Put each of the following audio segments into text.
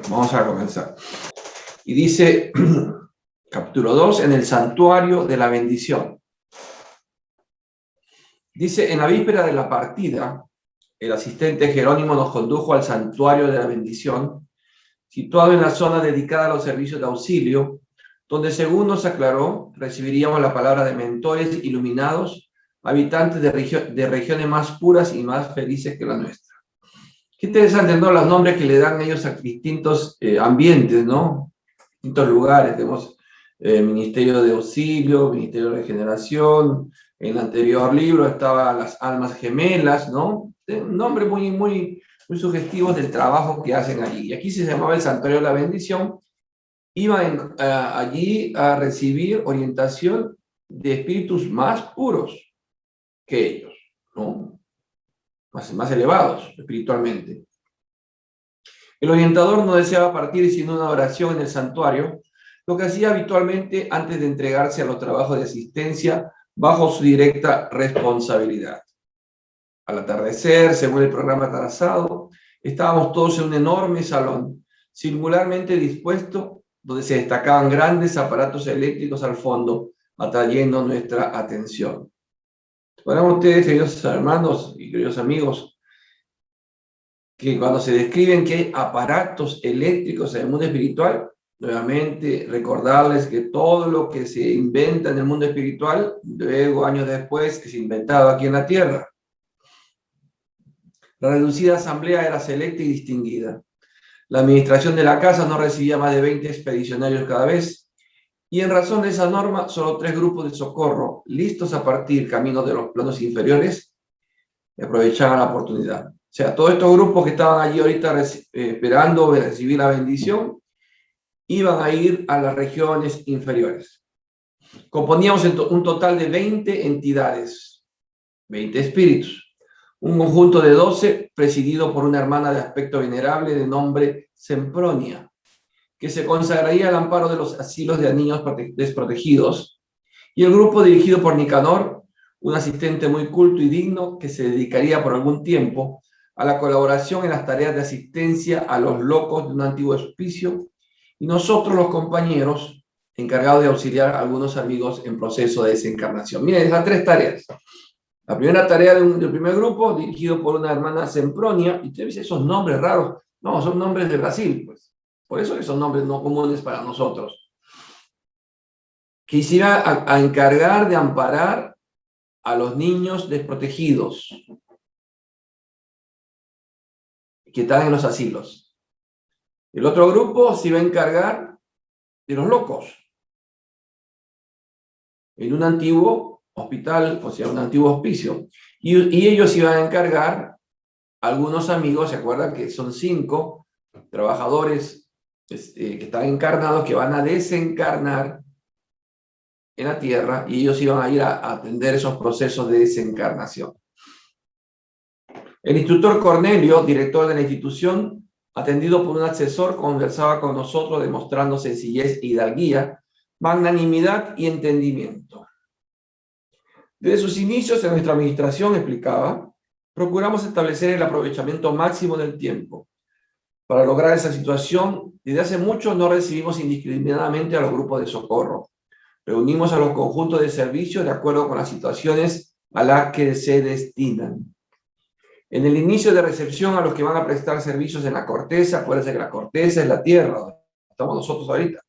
Vamos a comenzar. Y dice, capítulo 2, en el santuario de la bendición. Dice, en la víspera de la partida, el asistente Jerónimo nos condujo al santuario de la bendición, situado en la zona dedicada a los servicios de auxilio, donde, según nos aclaró, recibiríamos la palabra de mentores iluminados, habitantes de regiones más puras y más felices que la nuestra. Qué interesante, ¿no? Los nombres que le dan ellos a distintos ambientes, ¿no? Distintos lugares. Tenemos Ministerio de Auxilio, Ministerio de Regeneración. En el anterior libro estaba las almas gemelas, ¿no? Un nombre muy sugestivo del trabajo que hacen allí. Y aquí se llamaba el Santuario de la Bendición. Iban allí a recibir orientación de espíritus más puros que ellos, ¿no? Más elevados espiritualmente. El orientador no deseaba partir sin una oración en el santuario, lo que hacía habitualmente antes de entregarse a los trabajos de asistencia bajo su directa responsabilidad. Al atardecer, según el programa trazado, estábamos todos en un enorme salón, singularmente dispuesto, donde se destacaban grandes aparatos eléctricos al fondo, atrayendo nuestra atención. Verán ustedes, queridos hermanos y queridos amigos, que cuando se describen que hay aparatos eléctricos en el mundo espiritual, nuevamente recordarles que todo lo que se inventa en el mundo espiritual, luego años después es inventado aquí en la tierra. La reducida asamblea era selecta y distinguida. La administración de la casa no recibía más de 20 expedicionarios cada vez, y en razón de esa norma, solo 3 grupos de socorro, listos a partir camino de los planos inferiores, aprovechaban la oportunidad. O sea, todos estos grupos que estaban allí ahorita esperando recibir la bendición, iban a ir a las regiones inferiores. Componíamos un total de 20 entidades, 20 espíritus, un conjunto de 12 presidido por una hermana de aspecto venerable de nombre Sempronia, que se consagraría al amparo de los asilos de niños desprotegidos, y el grupo dirigido por Nicanor, un asistente muy culto y digno que se dedicaría por algún tiempo a la colaboración en las tareas de asistencia a los locos de un antiguo hospicio, y nosotros los compañeros encargados de auxiliar a algunos amigos en proceso de desencarnación. Miren, esas 3 tareas. La primera tarea del primer grupo, dirigido por una hermana Sempronia, y usted dice esos nombres raros, no, son nombres de Brasil, pues. Por eso que son nombres no comunes para nosotros. Que se iba a encargar de amparar a los niños desprotegidos que están en los asilos. El otro grupo se iba a encargar de los locos en un antiguo hospital, o sea, un antiguo hospicio. Y ellos iban a encargar, algunos amigos, ¿se acuerdan que son 5 trabajadores que están encarnados, que van a desencarnar en la tierra, y ellos iban a ir a atender esos procesos de desencarnación? El instructor Cornelio, director de la institución, atendido por un asesor, conversaba con nosotros demostrando sencillez e hidalguía, magnanimidad y entendimiento. Desde sus inicios en nuestra administración, explicaba, procuramos establecer el aprovechamiento máximo del tiempo. Para lograr esa situación, desde hace mucho no recibimos indiscriminadamente a los grupos de socorro. Reunimos a los conjuntos de servicio de acuerdo con las situaciones a las que se destinan. En el inicio de recepción a los que van a prestar servicios en la corteza, acuérdense que la corteza es la tierra, donde estamos nosotros ahorita.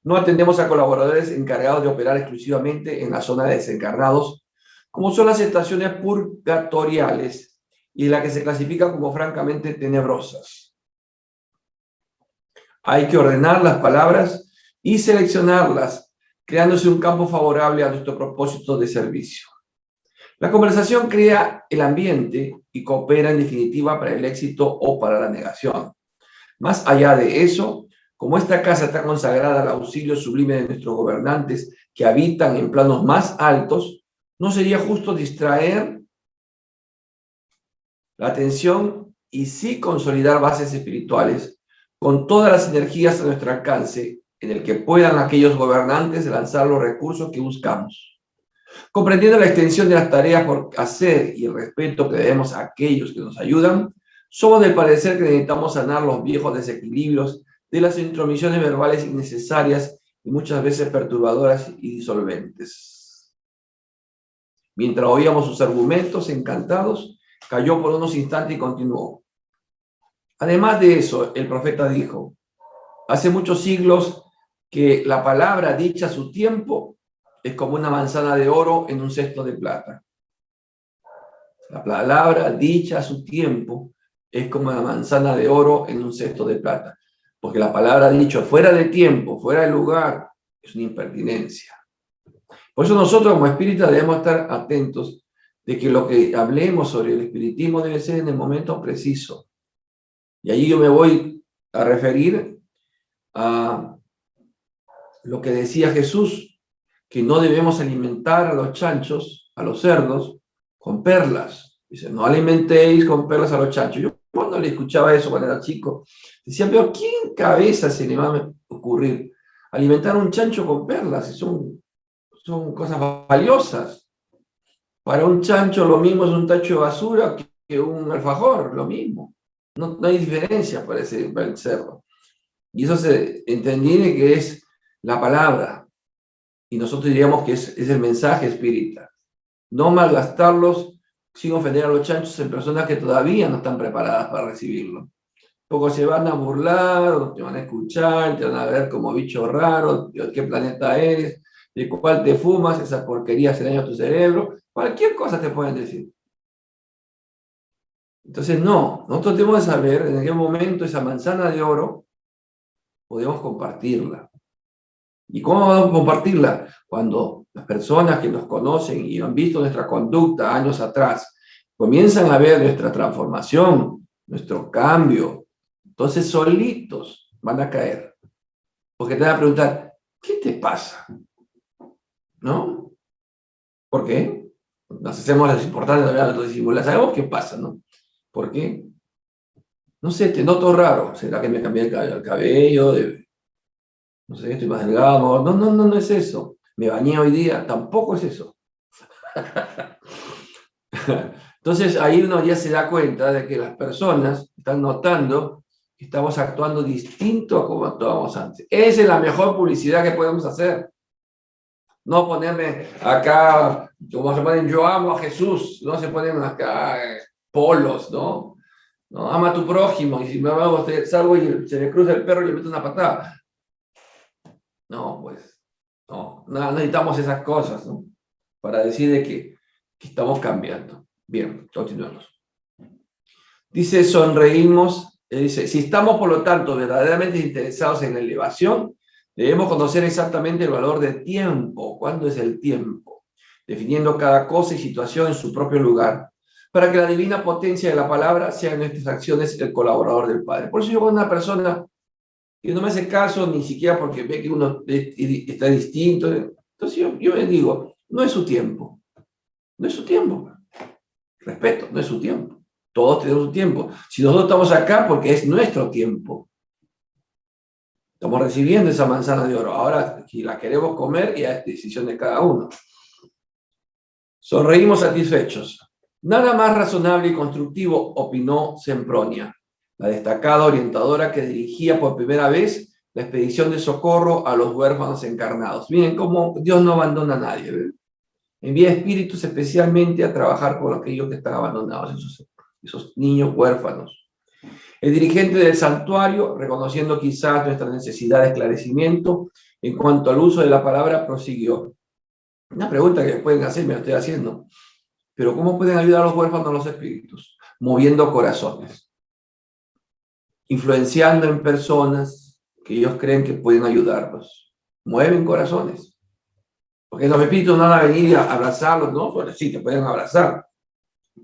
No atendemos a colaboradores encargados de operar exclusivamente en la zona de desencarnados, como son las estaciones purgatoriales y las que se clasifican como francamente tenebrosas. Hay que ordenar las palabras y seleccionarlas, creándose un campo favorable a nuestro propósito de servicio. La conversación crea el ambiente y coopera en definitiva para el éxito o para la negación. Más allá de eso, como esta casa está consagrada al auxilio sublime de nuestros gobernantes que habitan en planos más altos, no sería justo distraer la atención y sí consolidar bases espirituales con todas las energías a nuestro alcance, en el que puedan aquellos gobernantes lanzar los recursos que buscamos. Comprendiendo la extensión de las tareas por hacer y el respeto que debemos a aquellos que nos ayudan, somos del parecer que necesitamos sanar los viejos desequilibrios de las intromisiones verbales innecesarias y muchas veces perturbadoras y disolventes. Mientras oíamos sus argumentos encantados, cayó por unos instantes y continuó. Además de eso, el profeta dijo, hace muchos siglos que la palabra dicha a su tiempo es como una manzana de oro en un cesto de plata. La palabra dicha a su tiempo es como una manzana de oro en un cesto de plata. Porque la palabra dicho fuera de tiempo, fuera de lugar, es una impertinencia. Por eso nosotros como espíritas debemos estar atentos de que lo que hablemos sobre el espiritismo debe ser en el momento preciso. Y allí yo me voy a referir a lo que decía Jesús, que no debemos alimentar a los chanchos, a los cerdos, con perlas. Dice, no alimentéis con perlas a los chanchos. Yo cuando le escuchaba eso cuando era chico, decía, pero ¿quién cabeza se le va a ocurrir alimentar a un chancho con perlas? Son cosas valiosas. Para un chancho lo mismo es un tacho de basura que un alfajor, lo mismo. No hay diferencia para el cerdo. Y eso se entendí que es la palabra. Y nosotros diríamos que es el mensaje espírita. No malgastarlos sin ofender a los chanchos en personas que todavía no están preparadas para recibirlo. Poco se van a burlar, te van a escuchar, te van a ver como bicho raro, de qué planeta eres, de cuál te fumas, esas porquerías se dañan a tu cerebro, cualquier cosa te pueden decir. Entonces, no, nosotros tenemos que saber en qué momento esa manzana de oro podemos compartirla. ¿Y cómo vamos a compartirla? Cuando las personas que nos conocen y han visto nuestra conducta años atrás comienzan a ver nuestra transformación, nuestro cambio, entonces solitos van a caer. Porque te van a preguntar, ¿qué te pasa? ¿No? ¿Por qué? Nos hacemos las importantes, entonces decimos, sabemos qué pasa, ¿no? ¿Por qué? No sé, te noto raro. ¿Será que me cambié el cabello? No sé, estoy más delgado. No es eso. Me bañé hoy día. Tampoco es eso. Entonces ahí uno ya se da cuenta de que las personas están notando que estamos actuando distinto a como actuábamos antes. Esa es la mejor publicidad que podemos hacer. No ponerme acá, como se ponen, yo amo a Jesús, no se ponen acá polos, ¿no? No, ama a tu prójimo, y si me hago, salgo y se le cruza el perro y le meto una patada. No, pues, no necesitamos esas cosas, ¿no? Para decir de que estamos cambiando. Bien, continuamos. Dice, dice, si estamos por lo tanto verdaderamente interesados en la elevación, debemos conocer exactamente el valor del tiempo. ¿Cuándo es el tiempo? Definiendo cada cosa y situación en su propio lugar, para que la divina potencia de la palabra sea en nuestras acciones el colaborador del Padre. Por eso yo con una persona que no me hace caso ni siquiera porque ve que uno está distinto, entonces yo le digo, no es su tiempo, no es su tiempo. Respeto, no es su tiempo. Todos tenemos un tiempo. Si nosotros estamos acá, porque es nuestro tiempo. Estamos recibiendo esa manzana de oro. Ahora, si la queremos comer, ya es decisión de cada uno. Sonreímos satisfechos. Nada más razonable y constructivo, opinó Sempronia, la destacada orientadora que dirigía por primera vez la expedición de socorro a los huérfanos encarnados. Miren cómo Dios no abandona a nadie. ¿Ven? Envía espíritus especialmente a trabajar con aquellos que están abandonados, esos niños huérfanos. El dirigente del santuario, reconociendo quizás nuestra necesidad de esclarecimiento en cuanto al uso de la palabra, prosiguió. Una pregunta que pueden hacer, me la estoy haciendo. Pero ¿cómo pueden ayudar a los huérfanos los espíritus? Moviendo corazones. Influenciando en personas que ellos creen que pueden ayudarlos. Mueven corazones. Porque los espíritus no van a venir a abrazarlos, ¿no? Pues sí, te pueden abrazar.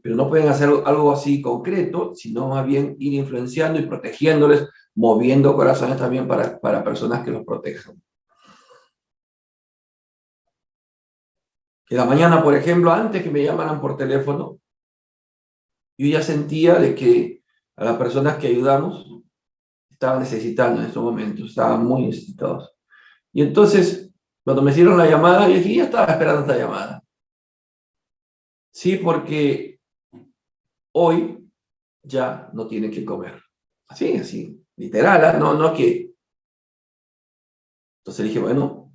Pero no pueden hacer algo así concreto, sino más bien ir influenciando y protegiéndoles, moviendo corazones también para personas que los protejan. En la mañana, por ejemplo, antes que me llamaran por teléfono, yo ya sentía de que a las personas que ayudamos estaban necesitando en estos momentos, estaban muy necesitados. Y entonces, cuando me hicieron la llamada, yo dije, ya estaba esperando esta llamada. Sí, porque hoy ya no tienen que comer. Así, literal, ¿eh? No que Entonces le dije, bueno,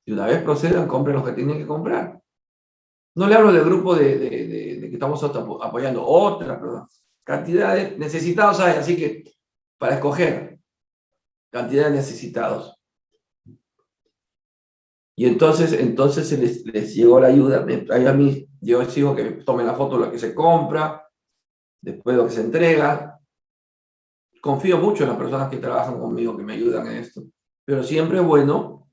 de una vez procedan, compren lo que tienen que comprar. No le hablo del grupo de que estamos apoyando, otra, pero cantidad de necesitados hay, así que para escoger, cantidad de necesitados. Y entonces les llegó la ayuda. Ahí a mí, yo exijo que tomen la foto de lo que se compra, después de lo que se entrega. Confío mucho en las personas que trabajan conmigo, que me ayudan en esto. Pero siempre es bueno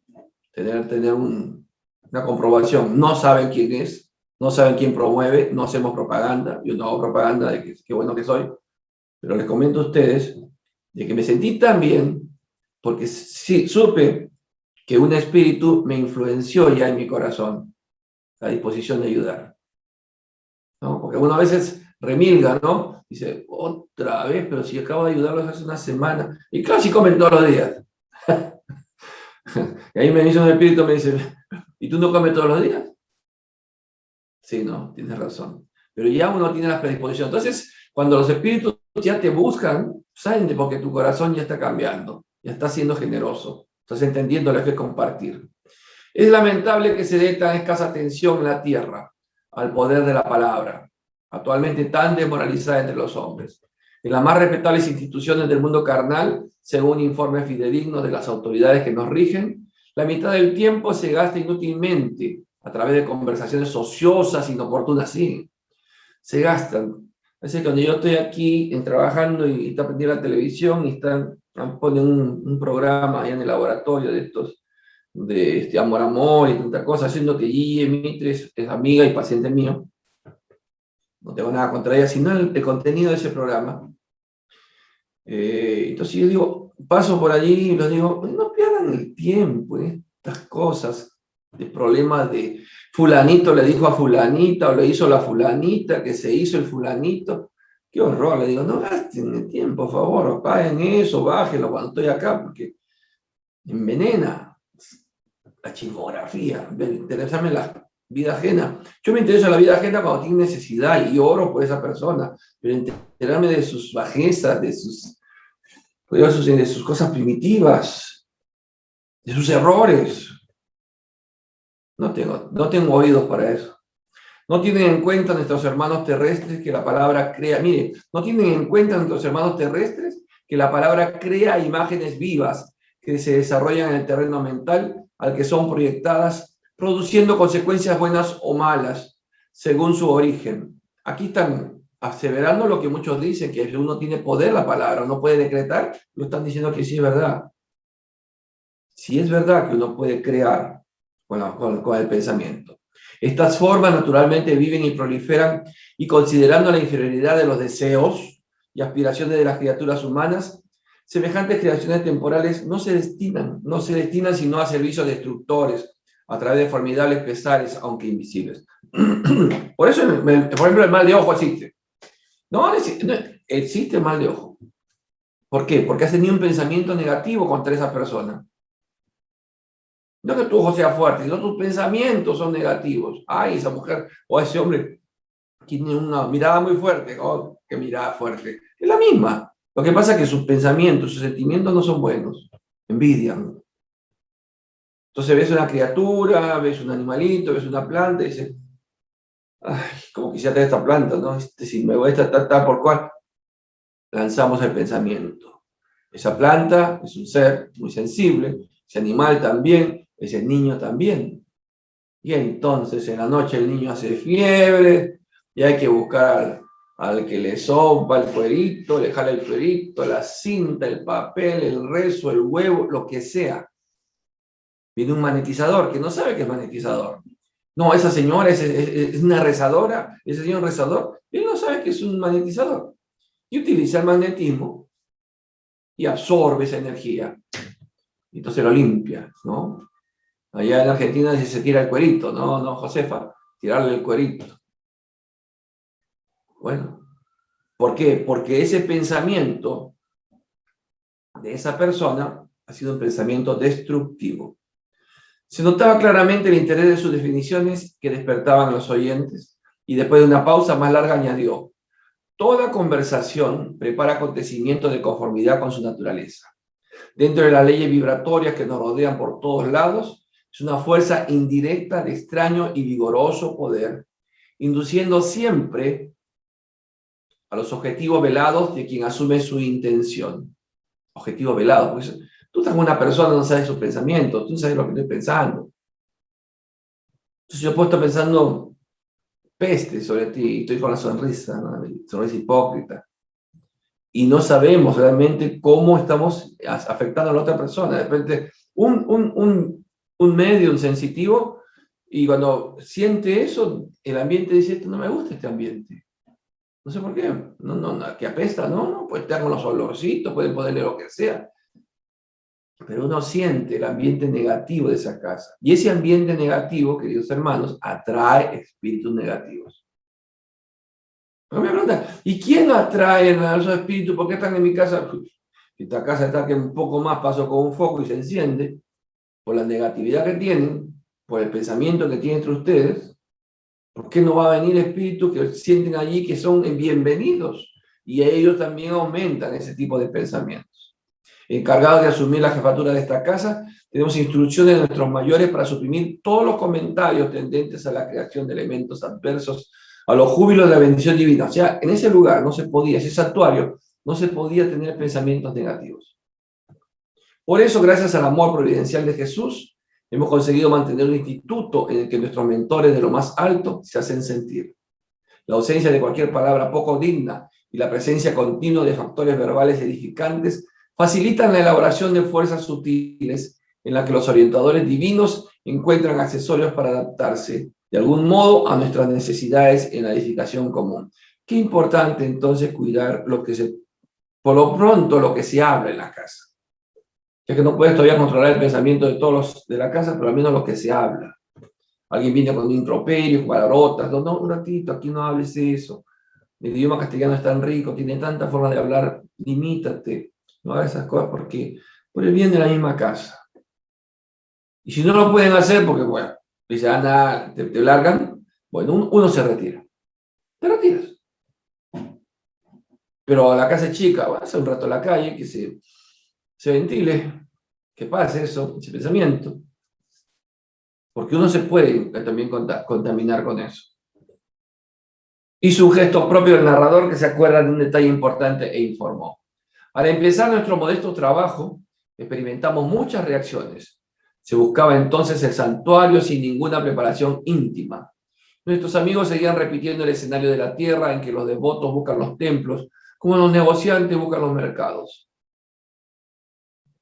tener una comprobación. No saben quién es, no saben quién promueve, no hacemos propaganda. Yo no hago propaganda de que qué bueno que soy. Pero les comento a ustedes de que me sentí tan bien porque sí, supe que un espíritu me influenció ya en mi corazón, la disposición de ayudar, ¿no? Porque uno a veces remilga, ¿no? Dice, otra vez, pero si acabo de ayudarlos hace una semana. Y claro, si comen todos los días. Y ahí me dice un espíritu, me dice, ¿y tú no comes todos los días? Sí, no, tienes razón. Pero ya uno tiene la predisposición. Entonces, cuando los espíritus ya te buscan, saben de porque tu corazón ya está cambiando, ya está siendo generoso, estás entendiendo lo que es compartir. Es lamentable que se dé tan escasa atención en la tierra al poder de la palabra, actualmente tan desmoralizada entre los hombres. En las más respetables instituciones del mundo carnal, según informes fidedignos de las autoridades que nos rigen, la mitad del tiempo se gasta inútilmente a través de conversaciones ociosas, inoportunas, sí, se gastan. Así que cuando yo estoy aquí trabajando y está prendida la televisión y ponen un programa ahí en el laboratorio de estos, de Amor Amor y tanta cosa, haciendo que Gigi Mitres es amiga y paciente mío. No tengo nada contra ella, sino el contenido de ese programa. Entonces yo digo, paso por allí y les digo, no pierdan el tiempo en estas cosas, de problemas de fulanito le dijo a fulanita o le hizo la fulanita, que se hizo el fulanito. Qué horror, le digo, no gasten el tiempo, por favor, apaguen eso, bájenlo cuando estoy acá, porque envenena la chismografía, interesarme en la vida ajena. Yo me intereso en la vida ajena cuando tiene necesidad y oro por esa persona, pero enterarme de sus bajezas, de sus cosas primitivas, de sus errores, no tengo oídos para eso. No tienen en cuenta nuestros hermanos terrestres que la palabra crea, mire, no tienen en cuenta nuestros hermanos terrestres que la palabra crea imágenes vivas que se desarrollan en el terreno mental al que son proyectadas, produciendo consecuencias buenas o malas, según su origen. Aquí están aseverando lo que muchos dicen, que uno tiene poder la palabra, no puede decretar, lo están diciendo que sí es verdad. Sí es verdad que uno puede crear con el pensamiento. Estas formas naturalmente viven y proliferan y considerando la inferioridad de los deseos y aspiraciones de las criaturas humanas, semejantes creaciones temporales no se destinan sino a servicios destructores a través de formidables pesares, aunque invisibles. Por eso, por ejemplo, el mal de ojo existe. No existe el mal de ojo. ¿Por qué? Porque has tenido un pensamiento negativo contra esa persona. No que tu ojo sea fuerte, sino tus pensamientos son negativos. Ay, esa mujer o ese hombre tiene una mirada muy fuerte. Oh, qué mirada fuerte. Es la misma. Lo que pasa es que sus pensamientos, sus sentimientos no son buenos. Envidian. Entonces ves una criatura, ves un animalito, ves una planta y dices, ay, como quisiera tener esta planta, ¿no? Si me voy a estar tal por cual. Lanzamos el pensamiento. Esa planta es un ser muy sensible, ese animal también, ese niño también. Y entonces en la noche el niño hace fiebre y hay que buscar al que le sopa el cuerito, le jala el cuerito, la cinta, el papel, el rezo, el huevo, lo que sea. Viene un magnetizador que no sabe que es magnetizador. No, esa señora es una rezadora, ese señor rezador, él no sabe que es un magnetizador. Y utiliza el magnetismo y absorbe esa energía. Y entonces lo limpia, ¿no? Allá en Argentina se tira el cuerito, no, Josefa, tirarle el cuerito. Bueno, ¿por qué? Porque ese pensamiento de esa persona ha sido un pensamiento destructivo. Se notaba claramente el interés de sus definiciones que despertaban a los oyentes y después de una pausa más larga añadió, toda conversación prepara acontecimientos de conformidad con su naturaleza. Dentro de las leyes vibratorias que nos rodean por todos lados, es una fuerza indirecta de extraño y vigoroso poder, induciendo siempre a los objetivos velados de quien asume su intención. Objetivos velados, porque tú estás con una persona, no sabes sus pensamientos, tú no sabes lo que estoy pensando. Entonces yo puedo estar pensando peste sobre ti y estoy con la sonrisa, ¿no? Sonrisa hipócrita. Y no sabemos realmente cómo estamos afectando a la otra persona. De repente, un medium sensitivo, y cuando siente eso, el ambiente dice, esto no me gusta este ambiente. No sé por qué. No, que apesta, no, puede estar con los olorcitos, pueden ponerle lo que sea. Pero uno siente el ambiente negativo de esa casa. Y ese ambiente negativo, queridos hermanos, atrae espíritus negativos. Pero me preguntan, ¿y quién atrae a esos espíritus? ¿Por qué están en mi casa? Esta casa está que un poco más pasó con un foco y se enciende por la negatividad que tienen, por el pensamiento que tienen entre ustedes. ¿Por qué no va a venir espíritus que sienten allí que son bienvenidos? Y ellos también aumentan ese tipo de pensamientos. Encargados de asumir la jefatura de esta casa, tenemos instrucciones de nuestros mayores para suprimir todos los comentarios tendentes a la creación de elementos adversos a los júbilos de la bendición divina. O sea, en ese lugar no se podía, ese santuario, no se podía tener pensamientos negativos. Por eso, gracias al amor providencial de Jesús, hemos conseguido mantener un instituto en el que nuestros mentores de lo más alto se hacen sentir. La ausencia de cualquier palabra poco digna y la presencia continua de factores verbales edificantes facilitan la elaboración de fuerzas sutiles en las que los orientadores divinos encuentran accesorios para adaptarse de algún modo a nuestras necesidades en la edificación común. Qué importante entonces cuidar por lo pronto lo que se habla en la casa. Ya que no puedes todavía controlar el pensamiento de todos los de la casa, pero al menos lo que se habla. Alguien viene con improperios, palabrotas, no, un ratito, aquí no hables eso. El idioma castellano es tan rico, tiene tanta forma de hablar, limítate, no hagas esas cosas porque por el bien de la misma casa. Y si no lo pueden hacer, porque bueno, dice, anda, te largan, bueno, uno se retira. Te retiras. Pero a la casa es chica, vas a un rato a la calle, que se ventile, que pase eso, ese pensamiento. Porque uno se puede también contaminar con eso. Hizo un gesto propio del narrador que se acuerda de un detalle importante e informó. Al empezar nuestro modesto trabajo, experimentamos muchas reacciones. Se buscaba entonces el santuario sin ninguna preparación íntima. Nuestros amigos seguían repitiendo el escenario de la tierra en que los devotos buscan los templos, como los negociantes buscan los mercados.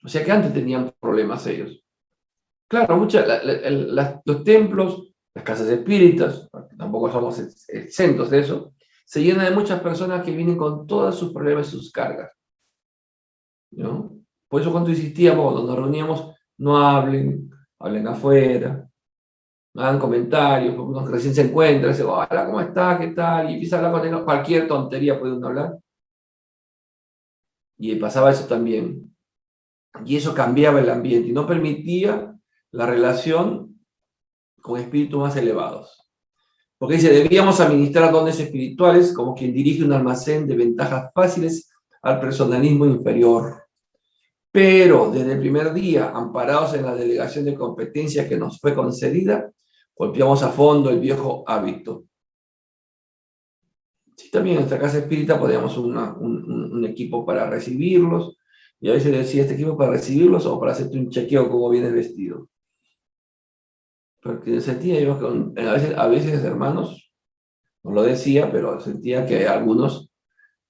O sea que antes tenían problemas ellos. Claro, los templos, las casas espíritas, tampoco somos exentos de eso, se llenan de muchas personas que vienen con todos sus problemas y sus cargas, ¿no? Por eso cuando insistíamos, cuando nos reuníamos, no hablen afuera, no hagan comentarios, porque uno recién se encuentra, dice, hola, ¿cómo está? ¿Qué tal? Y empieza a hablar con él, cualquier tontería puede uno hablar. Y pasaba eso también. Y eso cambiaba el ambiente y no permitía la relación con espíritus más elevados. Porque dice, debíamos administrar dones espirituales como quien dirige un almacén de ventajas fáciles al personalismo inferior. Pero desde el primer día, amparados en la delegación de competencias que nos fue concedida, golpeamos a fondo el viejo hábito. Sí, también en nuestra casa espírita poníamos un equipo para recibirlos, y a veces decía, este equipo para recibirlos o para hacerte un chequeo cómo vienes vestido. Porque sentía yo que a veces hermanos, no lo decía, pero sentía que algunos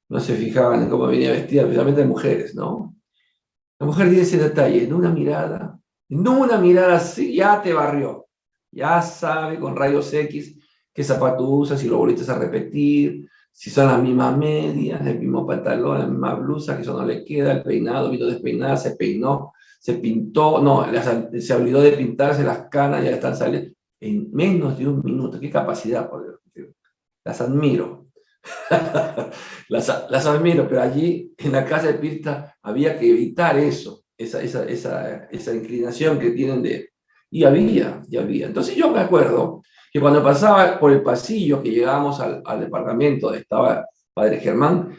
no se fijaban en cómo venía vestida, especialmente mujeres, ¿no? La mujer tiene ese detalle, en una mirada así, ya te barrió. Ya sabe con rayos X qué zapato usas, si lo volviste a repetir, si son las mismas medias, el mismo pantalón, la misma blusa, que eso no le queda, el peinado, vino despeinada, se peinó, se pintó, no, se olvidó de pintarse las canas, ya están saliendo en menos de un minuto. Qué capacidad, por Dios. Las admiro. las admiro, pero allí en la casa espírita había que evitar eso, esa inclinación que tienen de... Y había. Entonces yo me acuerdo que cuando pasaba por el pasillo que llegábamos al departamento donde estaba Padre Germán,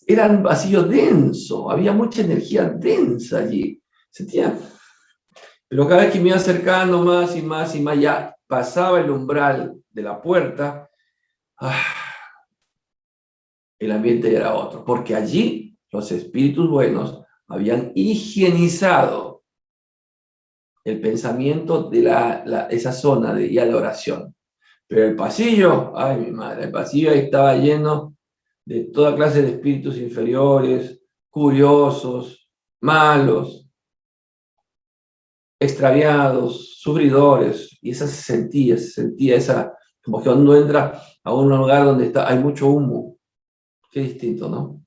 era un pasillo denso, había mucha energía densa allí. Sentía. Pero cada vez que me iba acercando más y más y más, ya pasaba el umbral de la puerta, el ambiente ya era otro, porque allí los espíritus buenos habían higienizado el pensamiento de esa zona de oración. Pero el pasillo, ay mi madre, el pasillo ahí estaba lleno de toda clase de espíritus inferiores, curiosos, malos, extraviados, sufridores, y se sentía esa, como que uno entra a un lugar donde hay mucho humo. Qué distinto, ¿no?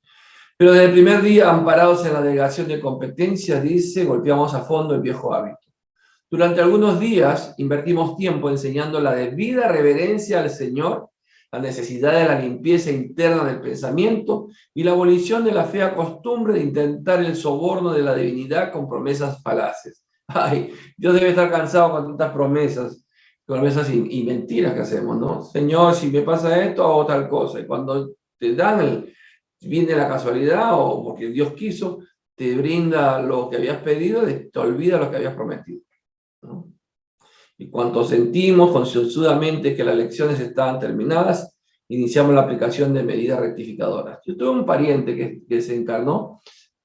Pero desde el primer día, amparados en la delegación de competencias, dice, golpeamos a fondo el viejo hábito. Durante algunos días invertimos tiempo enseñando la debida reverencia al Señor, la necesidad de la limpieza interna del pensamiento y la abolición de la fea costumbre de intentar el soborno de la divinidad con promesas falaces. Ay, Dios debe estar cansado con tantas promesas y mentiras que hacemos, ¿no? Señor, si me pasa esto, hago tal cosa. Y cuando te dan viene la casualidad o porque Dios quiso, te brinda lo que habías pedido, te olvida lo que habías prometido, ¿no? Y cuando sentimos concienzudamente que las lecciones estaban terminadas, iniciamos la aplicación de medidas rectificadoras. Yo tuve un pariente que se encarnó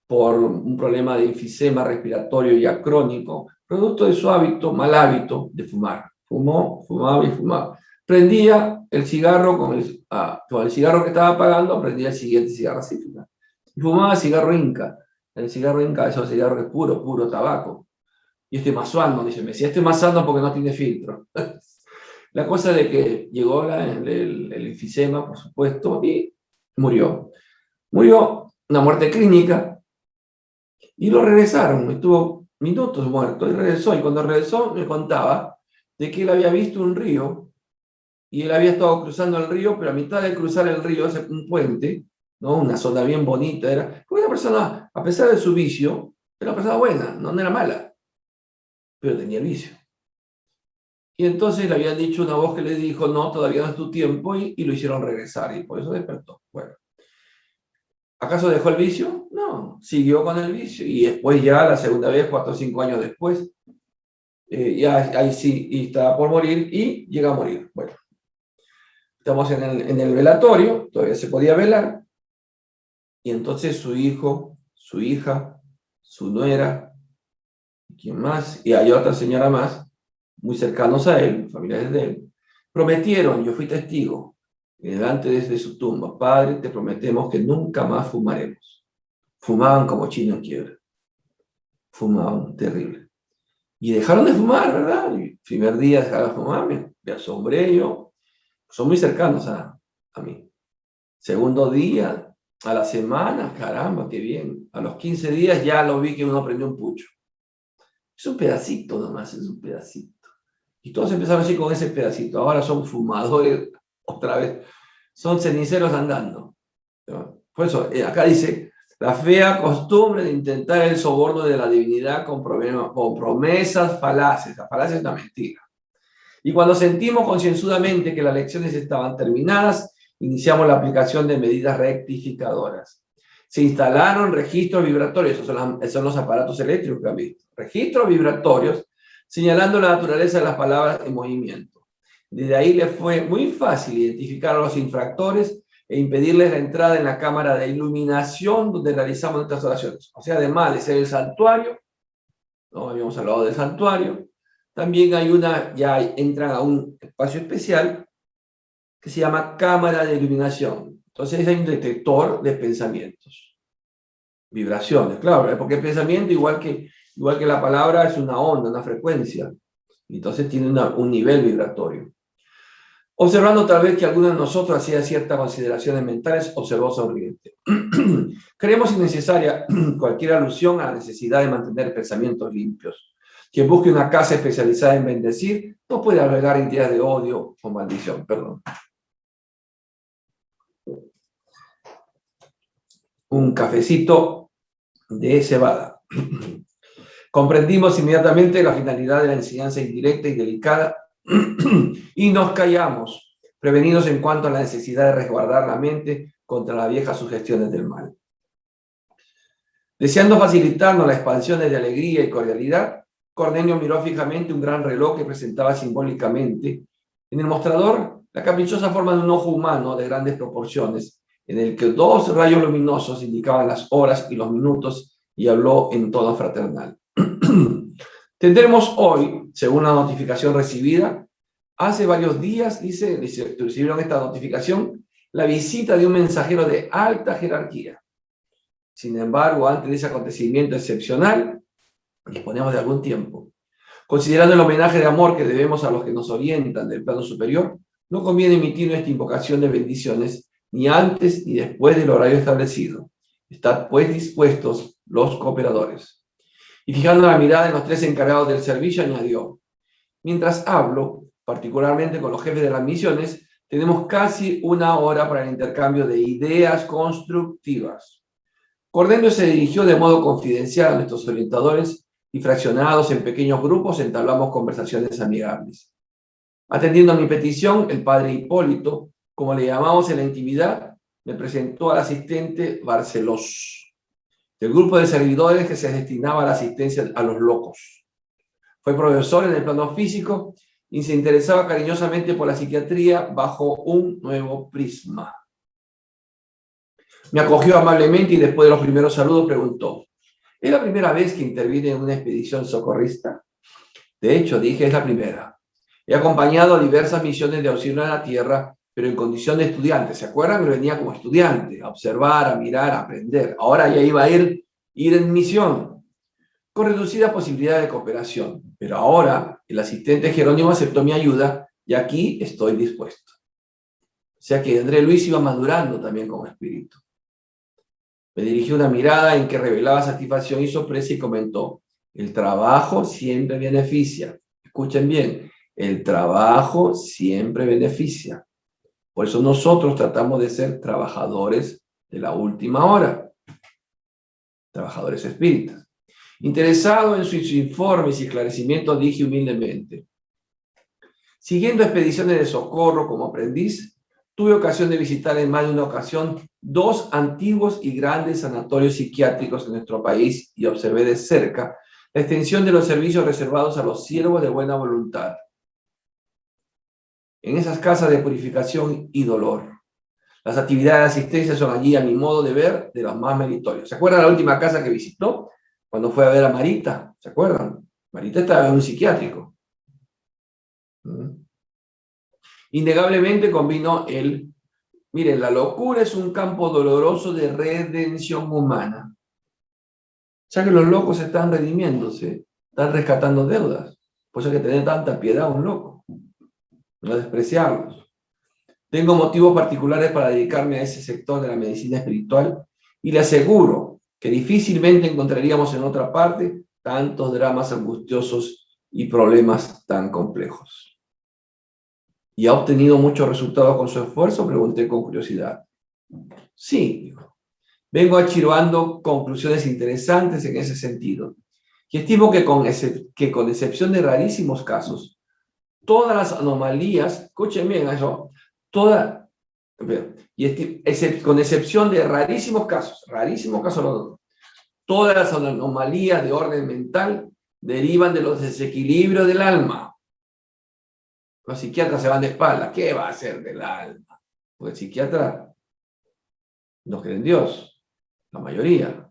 por un problema de enfisema respiratorio ya crónico, producto de su mal hábito de fumar. Fumaba y fumaba. Prendía el cigarro con el cigarro que estaba apagando, prendía el siguiente cigarro así. Y fumaba cigarro inca. El cigarro inca, esos cigarros es puro tabaco. Y estoy masando, dice, me decía, estoy masando porque no tiene filtro. La cosa de que llegó el enfisema, por supuesto, y murió. Murió una muerte clínica y lo regresaron. Estuvo minutos muerto y regresó. Y cuando regresó me contaba de que él había visto un río y él había estado cruzando el río, pero a mitad de cruzar el río, un puente, ¿no? Una zona bien bonita, fue una persona, a pesar de su vicio, era una persona buena, no era mala, pero tenía el vicio. Y entonces le habían dicho una voz que le dijo, no, todavía no es tu tiempo, y lo hicieron regresar, y por eso despertó. Bueno, ¿acaso dejó el vicio? No, siguió con el vicio, y después ya la segunda vez, 4 o 5 años después, ya ahí sí, y estaba por morir, y llega a morir. Bueno, estamos en el velatorio, todavía se podía velar, y entonces su hijo, su hija, su nuera, ¿quién más? Y hay otra señora más, muy cercanos a él, familiares de él, prometieron, yo fui testigo, delante de su tumba, Padre, te prometemos que nunca más fumaremos. Fumaban como chinos en quiebra. Fumaban terrible. Y dejaron de fumar, ¿verdad? El primer día dejaron de fumar, me asombré yo. Son muy cercanos a mí. Segundo día, a la semana, caramba, qué bien. A los 15 días ya lo vi que uno prendió un pucho. Es un pedacito nomás, es un pedacito. Y todos empezaron así con ese pedacito. Ahora son fumadores otra vez. Son ceniceros andando. Por eso, acá dice, la fea costumbre de intentar el soborno de la divinidad con promesas falaces. La falacia es una mentira. Y cuando sentimos concienzudamente que las lecciones estaban terminadas, iniciamos la aplicación de medidas rectificadoras. Se instalaron registros vibratorios, esos son los aparatos eléctricos que han visto. Registros vibratorios señalando la naturaleza de las palabras en movimiento. Desde ahí les fue muy fácil identificar a los infractores e impedirles la entrada en la cámara de iluminación donde realizamos nuestras oraciones. O sea, además de ser el santuario, ¿no? Habíamos hablado del santuario, también ya entran a un espacio especial que se llama cámara de iluminación. Entonces hay un detector de pensamientos, vibraciones, claro, porque el pensamiento, igual que la palabra, es una onda, una frecuencia. Entonces tiene un nivel vibratorio. Observando tal vez que alguno de nosotros hacía ciertas consideraciones mentales, observó sonriente. Creemos innecesaria cualquier alusión a la necesidad de mantener pensamientos limpios. Quien busque una casa especializada en bendecir no puede albergar ideas de odio o maldición. Perdón. Un cafecito de cebada. Comprendimos inmediatamente la finalidad de la enseñanza indirecta y delicada y nos callamos, prevenidos en cuanto a la necesidad de resguardar la mente contra las viejas sugestiones del mal. Deseando facilitarnos la expansión de alegría y cordialidad, Cornelio miró fijamente un gran reloj que presentaba simbólicamente en el mostrador la caprichosa forma de un ojo humano de grandes proporciones, en el que dos rayos luminosos indicaban las horas y los minutos, y habló en tono fraternal. Tendremos hoy, según la notificación recibida, hace varios días, dice, recibieron esta notificación, la visita de un mensajero de alta jerarquía. Sin embargo, antes de ese acontecimiento excepcional, disponemos de algún tiempo. Considerando el homenaje de amor que debemos a los que nos orientan del plano superior, no conviene emitir nuestra invocación de bendiciones ni antes ni después del horario establecido. Estad pues dispuestos los cooperadores. Y fijando la mirada en los tres encargados del servicio, añadió: mientras hablo, particularmente con los jefes de las misiones, tenemos casi una hora para el intercambio de ideas constructivas. Cornelio se dirigió de modo confidencial a nuestros orientadores y, fraccionados en pequeños grupos, entablamos conversaciones amigables. Atendiendo a mi petición, el padre Hipólito, como le llamamos en la intimidad, me presentó al asistente Barcelos, del grupo de servidores que se destinaba a la asistencia a los locos. Fue profesor en el plano físico y se interesaba cariñosamente por la psiquiatría bajo un nuevo prisma. Me acogió amablemente y después de los primeros saludos preguntó: ¿es la primera vez que interviene en una expedición socorrista? De hecho, dije, es la primera. He acompañado a diversas misiones de auxilio a la tierra, pero en condición de estudiante. ¿Se acuerdan? Me venía como estudiante, a observar, a mirar, a aprender. Ahora ya iba a ir en misión, con reducida posibilidad de cooperación. Pero ahora el asistente Jerónimo aceptó mi ayuda y aquí estoy dispuesto. O sea que André Luis iba madurando también como espíritu. Me dirigió una mirada en que revelaba satisfacción y sorpresa y comentó: el trabajo siempre beneficia. Escuchen bien, el trabajo siempre beneficia. Por eso nosotros tratamos de ser trabajadores de la última hora, trabajadores espíritas. Interesado en sus informes y esclarecimientos, dije humildemente: siguiendo expediciones de socorro como aprendiz, tuve ocasión de visitar en más de una ocasión 2 antiguos y grandes sanatorios psiquiátricos en nuestro país y observé de cerca la extensión de los servicios reservados a los siervos de buena voluntad en esas casas de purificación y dolor. Las actividades de asistencia son allí, a mi modo de ver, de los más meritorios. ¿Se acuerdan la última casa que visitó? Cuando fue a ver a Marita, ¿se acuerdan? Marita estaba en un psiquiátrico. Innegablemente convino él. Miren, la locura es un campo doloroso de redención humana. Ya que los locos están redimiéndose, están rescatando deudas. Por eso hay que tener tanta piedad a un loco, no despreciarlos. Tengo motivos particulares para dedicarme a ese sector de la medicina espiritual y le aseguro que difícilmente encontraríamos en otra parte tantos dramas angustiosos y problemas tan complejos. ¿Y ha obtenido muchos resultados con su esfuerzo?, pregunté con curiosidad. Sí, dijo. Vengo archivando conclusiones interesantes en ese sentido. Y estimo que con excepción de rarísimos casos, todas las anomalías, escuchen bien eso, con excepción de rarísimos casos, todas las anomalías de orden mental derivan de los desequilibrios del alma. Los psiquiatras se van de espalda. ¿Qué va a hacer del alma? Porque el psiquiatra no cree en Dios, la mayoría.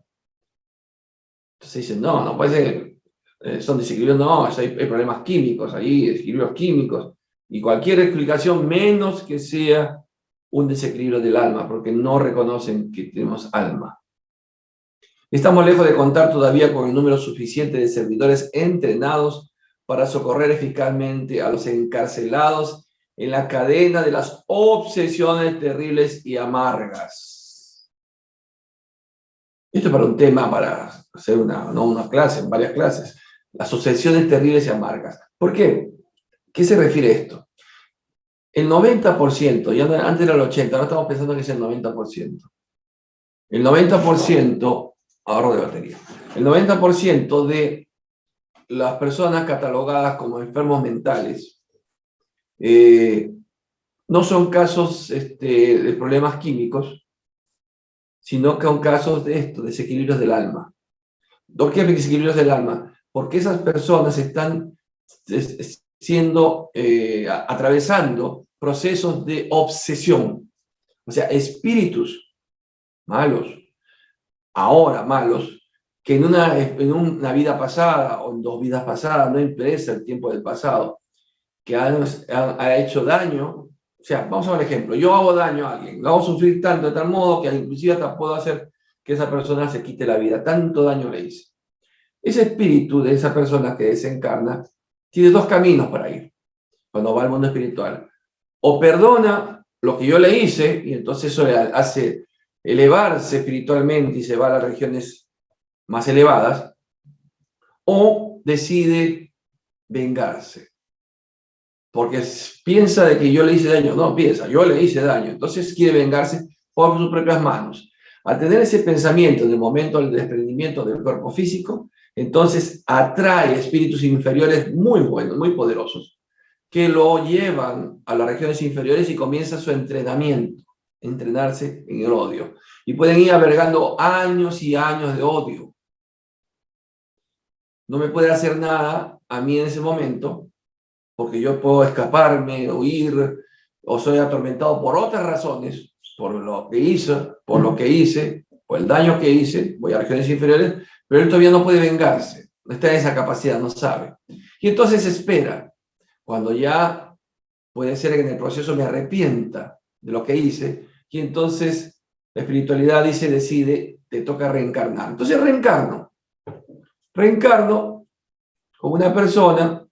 Entonces dicen, no puede ser, son desequilibrios, no, hay problemas químicos ahí, desequilibrios químicos, y cualquier explicación menos que sea un desequilibrio del alma, porque no reconocen que tenemos alma. Estamos lejos de contar todavía con el número suficiente de servidores entrenados para socorrer eficazmente a los encarcelados en la cadena de las obsesiones terribles y amargas. Esto es para un tema, para hacer una clase, varias clases. Las obsesiones terribles y amargas. ¿Por qué? ¿Qué se refiere a esto? El 90%, ya antes era el 80%, ahora estamos pensando que es el 90%. El 90%, ahorro de batería, el 90% de las personas catalogadas como enfermos mentales no son casos de problemas químicos, sino que son casos de desequilibrios del alma. ¿Por qué desequilibrios del alma? Porque esas personas están atravesando procesos de obsesión. O sea, espíritus malos, ahora malos, que en una vida pasada o en 2 vidas pasadas, no interesa el tiempo del pasado, que ha hecho daño. O sea, vamos a ver el ejemplo. Yo hago daño a alguien, lo hago sufrir tanto de tal modo que inclusive hasta puedo hacer que esa persona se quite la vida. Tanto daño le hice. Ese espíritu de esa persona que desencarna tiene 2 caminos para ir cuando va al mundo espiritual. O perdona lo que yo le hice, y entonces eso le hace elevarse espiritualmente y se va a las regiones más elevadas, o decide vengarse. Porque piensa de que yo le hice daño. No, piensa, yo le hice daño. Entonces quiere vengarse por sus propias manos. Al tener ese pensamiento en el momento del desprendimiento del cuerpo físico, entonces atrae espíritus inferiores muy buenos, muy poderosos, que lo llevan a las regiones inferiores y comienza su entrenamiento, entrenarse en el odio. Y pueden ir albergando años y años de odio. No me puede hacer nada a mí en ese momento, porque yo puedo escaparme, huir, o soy atormentado por otras razones, por lo que hice, por el daño que hice, voy a regiones inferiores, pero él todavía no puede vengarse, no está en esa capacidad, no sabe. Y entonces espera, cuando ya puede ser que en el proceso me arrepienta de lo que hice, y entonces la espiritualidad decide, te toca reencarnar. Entonces reencarno como una persona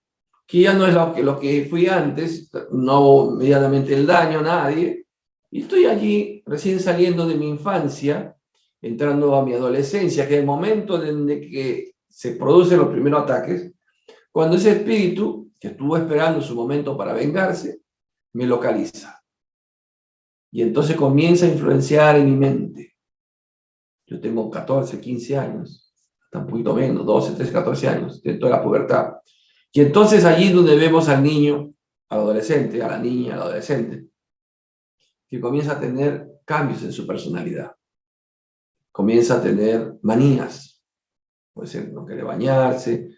que ya no es lo que fui antes, no hago medianamente el daño a nadie, y estoy allí recién saliendo de mi infancia, entrando a mi adolescencia, que es el momento en que se producen los primeros ataques, cuando ese espíritu, que estuvo esperando su momento para vengarse, me localiza. Y entonces comienza a influenciar en mi mente. Yo tengo 14, 15 años, hasta un poquito menos, 12, 13, 14 años, dentro de la pubertad. Y entonces allí donde vemos al niño, al adolescente, a la niña, al adolescente, que comienza a tener cambios en su personalidad. Comienza a tener manías. Puede ser no querer bañarse,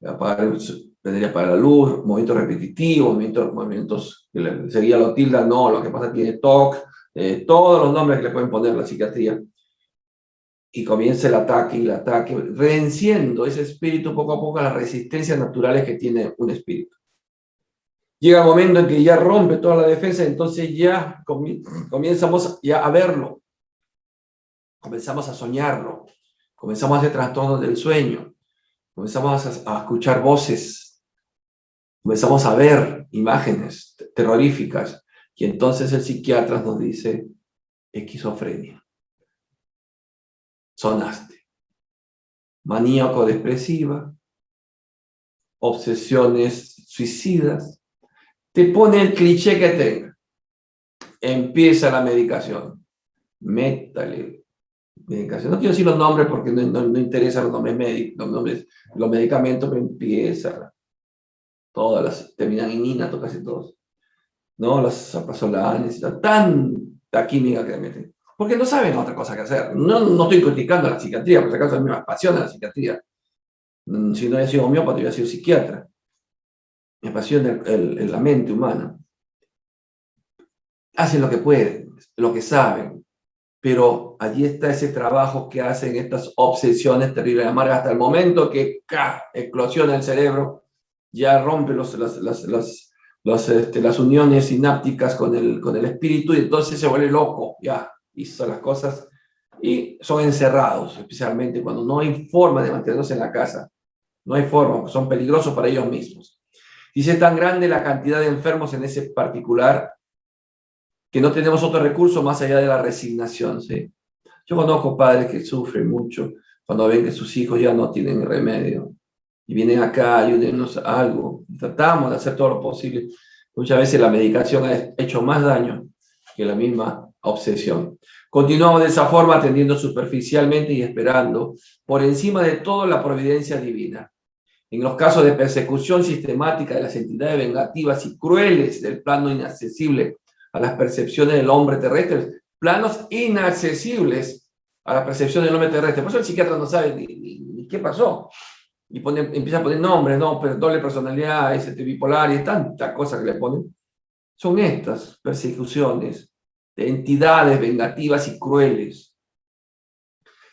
aprender a apagar la luz, movimientos repetitivos, movimientos que seguía lo tilda, no, lo que pasa tiene TOC, todos los nombres que le pueden poner a la psiquiatría. Y comienza el ataque, venciendo ese espíritu poco a poco a las resistencias naturales que tiene un espíritu. Llega el momento en que ya rompe toda la defensa, entonces ya comenzamos ya a verlo, comenzamos a soñarlo, comenzamos a hacer trastornos del sueño, comenzamos a escuchar voces, comenzamos a ver imágenes terroríficas, y entonces el psiquiatra nos dice esquizofrenia. Sonaste. Maníaco-depresiva, obsesiones suicidas, te pone el cliché que tenga. Empieza la medicación. Métale medicación. No quiero decir los nombres porque no interesan los nombres médicos, los medicamentos, pero empieza. Todas las terminan en inato, casi todos. ¿No? Las aprazolanes, tanta química que le meten. Porque no saben otra cosa que hacer. No estoy criticando a la psiquiatría, por si acaso a mí me apasiona la psiquiatría. Si no hubiera sido homeópata, hubiera sido psiquiatra. Me apasiona la mente humana. Hacen lo que pueden, lo que saben, pero allí está ese trabajo que hacen estas obsesiones terribles y amargas hasta el momento que explosiona el cerebro, ya rompe las uniones sinápticas con el espíritu y entonces se vuelve loco, ya hizo las cosas y son encerrados, especialmente cuando no hay forma de mantenerlos en la casa. No hay forma, son peligrosos para ellos mismos. Dice, es tan grande la cantidad de enfermos en ese particular que no tenemos otro recurso más allá de la resignación. ¿Sí? Yo conozco padres que sufren mucho cuando ven que sus hijos ya no tienen remedio y vienen acá, ayúdennos a algo. Tratamos de hacer todo lo posible. Muchas veces la medicación ha hecho más daño que la misma obsesión. Continuamos de esa forma, atendiendo superficialmente y esperando por encima de todo la providencia divina. En los casos de persecución sistemática de las entidades vengativas y crueles del plano inaccesible a las percepciones del hombre terrestre, planos inaccesibles a la percepción del hombre terrestre. Por eso el psiquiatra no sabe ni ¿Y qué pasó? Y empieza a poner nombres, ¿no? Pero doble personalidad, bipolar y tantas cosas que le ponen. Son estas persecuciones de entidades vengativas y crueles.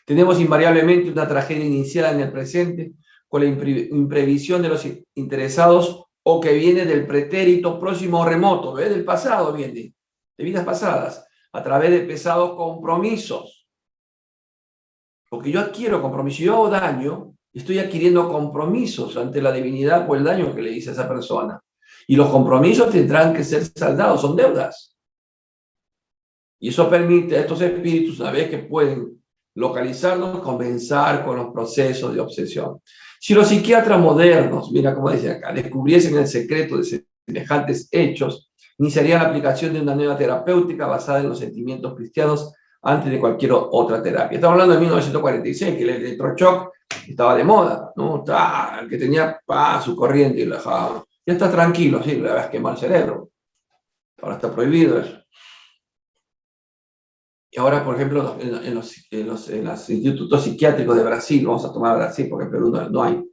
Tenemos invariablemente una tragedia iniciada en el presente con la imprevisión de los interesados o que viene del pretérito próximo o remoto, ¿ves? Del pasado viene, de vidas pasadas, a través de pesados compromisos. Porque yo adquiero compromiso, yo hago daño, estoy adquiriendo compromisos ante la divinidad por el daño que le hice a esa persona. Y los compromisos tendrán que ser saldados, son deudas. Y eso permite a estos espíritus, una vez que pueden localizarnos, comenzar con los procesos de obsesión. Si los psiquiatras modernos, mira cómo dice acá, descubriesen el secreto de semejantes hechos, iniciarían la aplicación de una nueva terapéutica basada en los sentimientos cristianos antes de cualquier otra terapia. Estamos hablando de 1946, que el electroshock estaba de moda, ¿no? El que tenía su corriente y lo dejaba. Ya está tranquilo, sí, le vas a quemar el cerebro. Ahora está prohibido eso. Y ahora, por ejemplo, en los institutos psiquiátricos de Brasil, vamos a tomar Brasil porque en Perú no hay,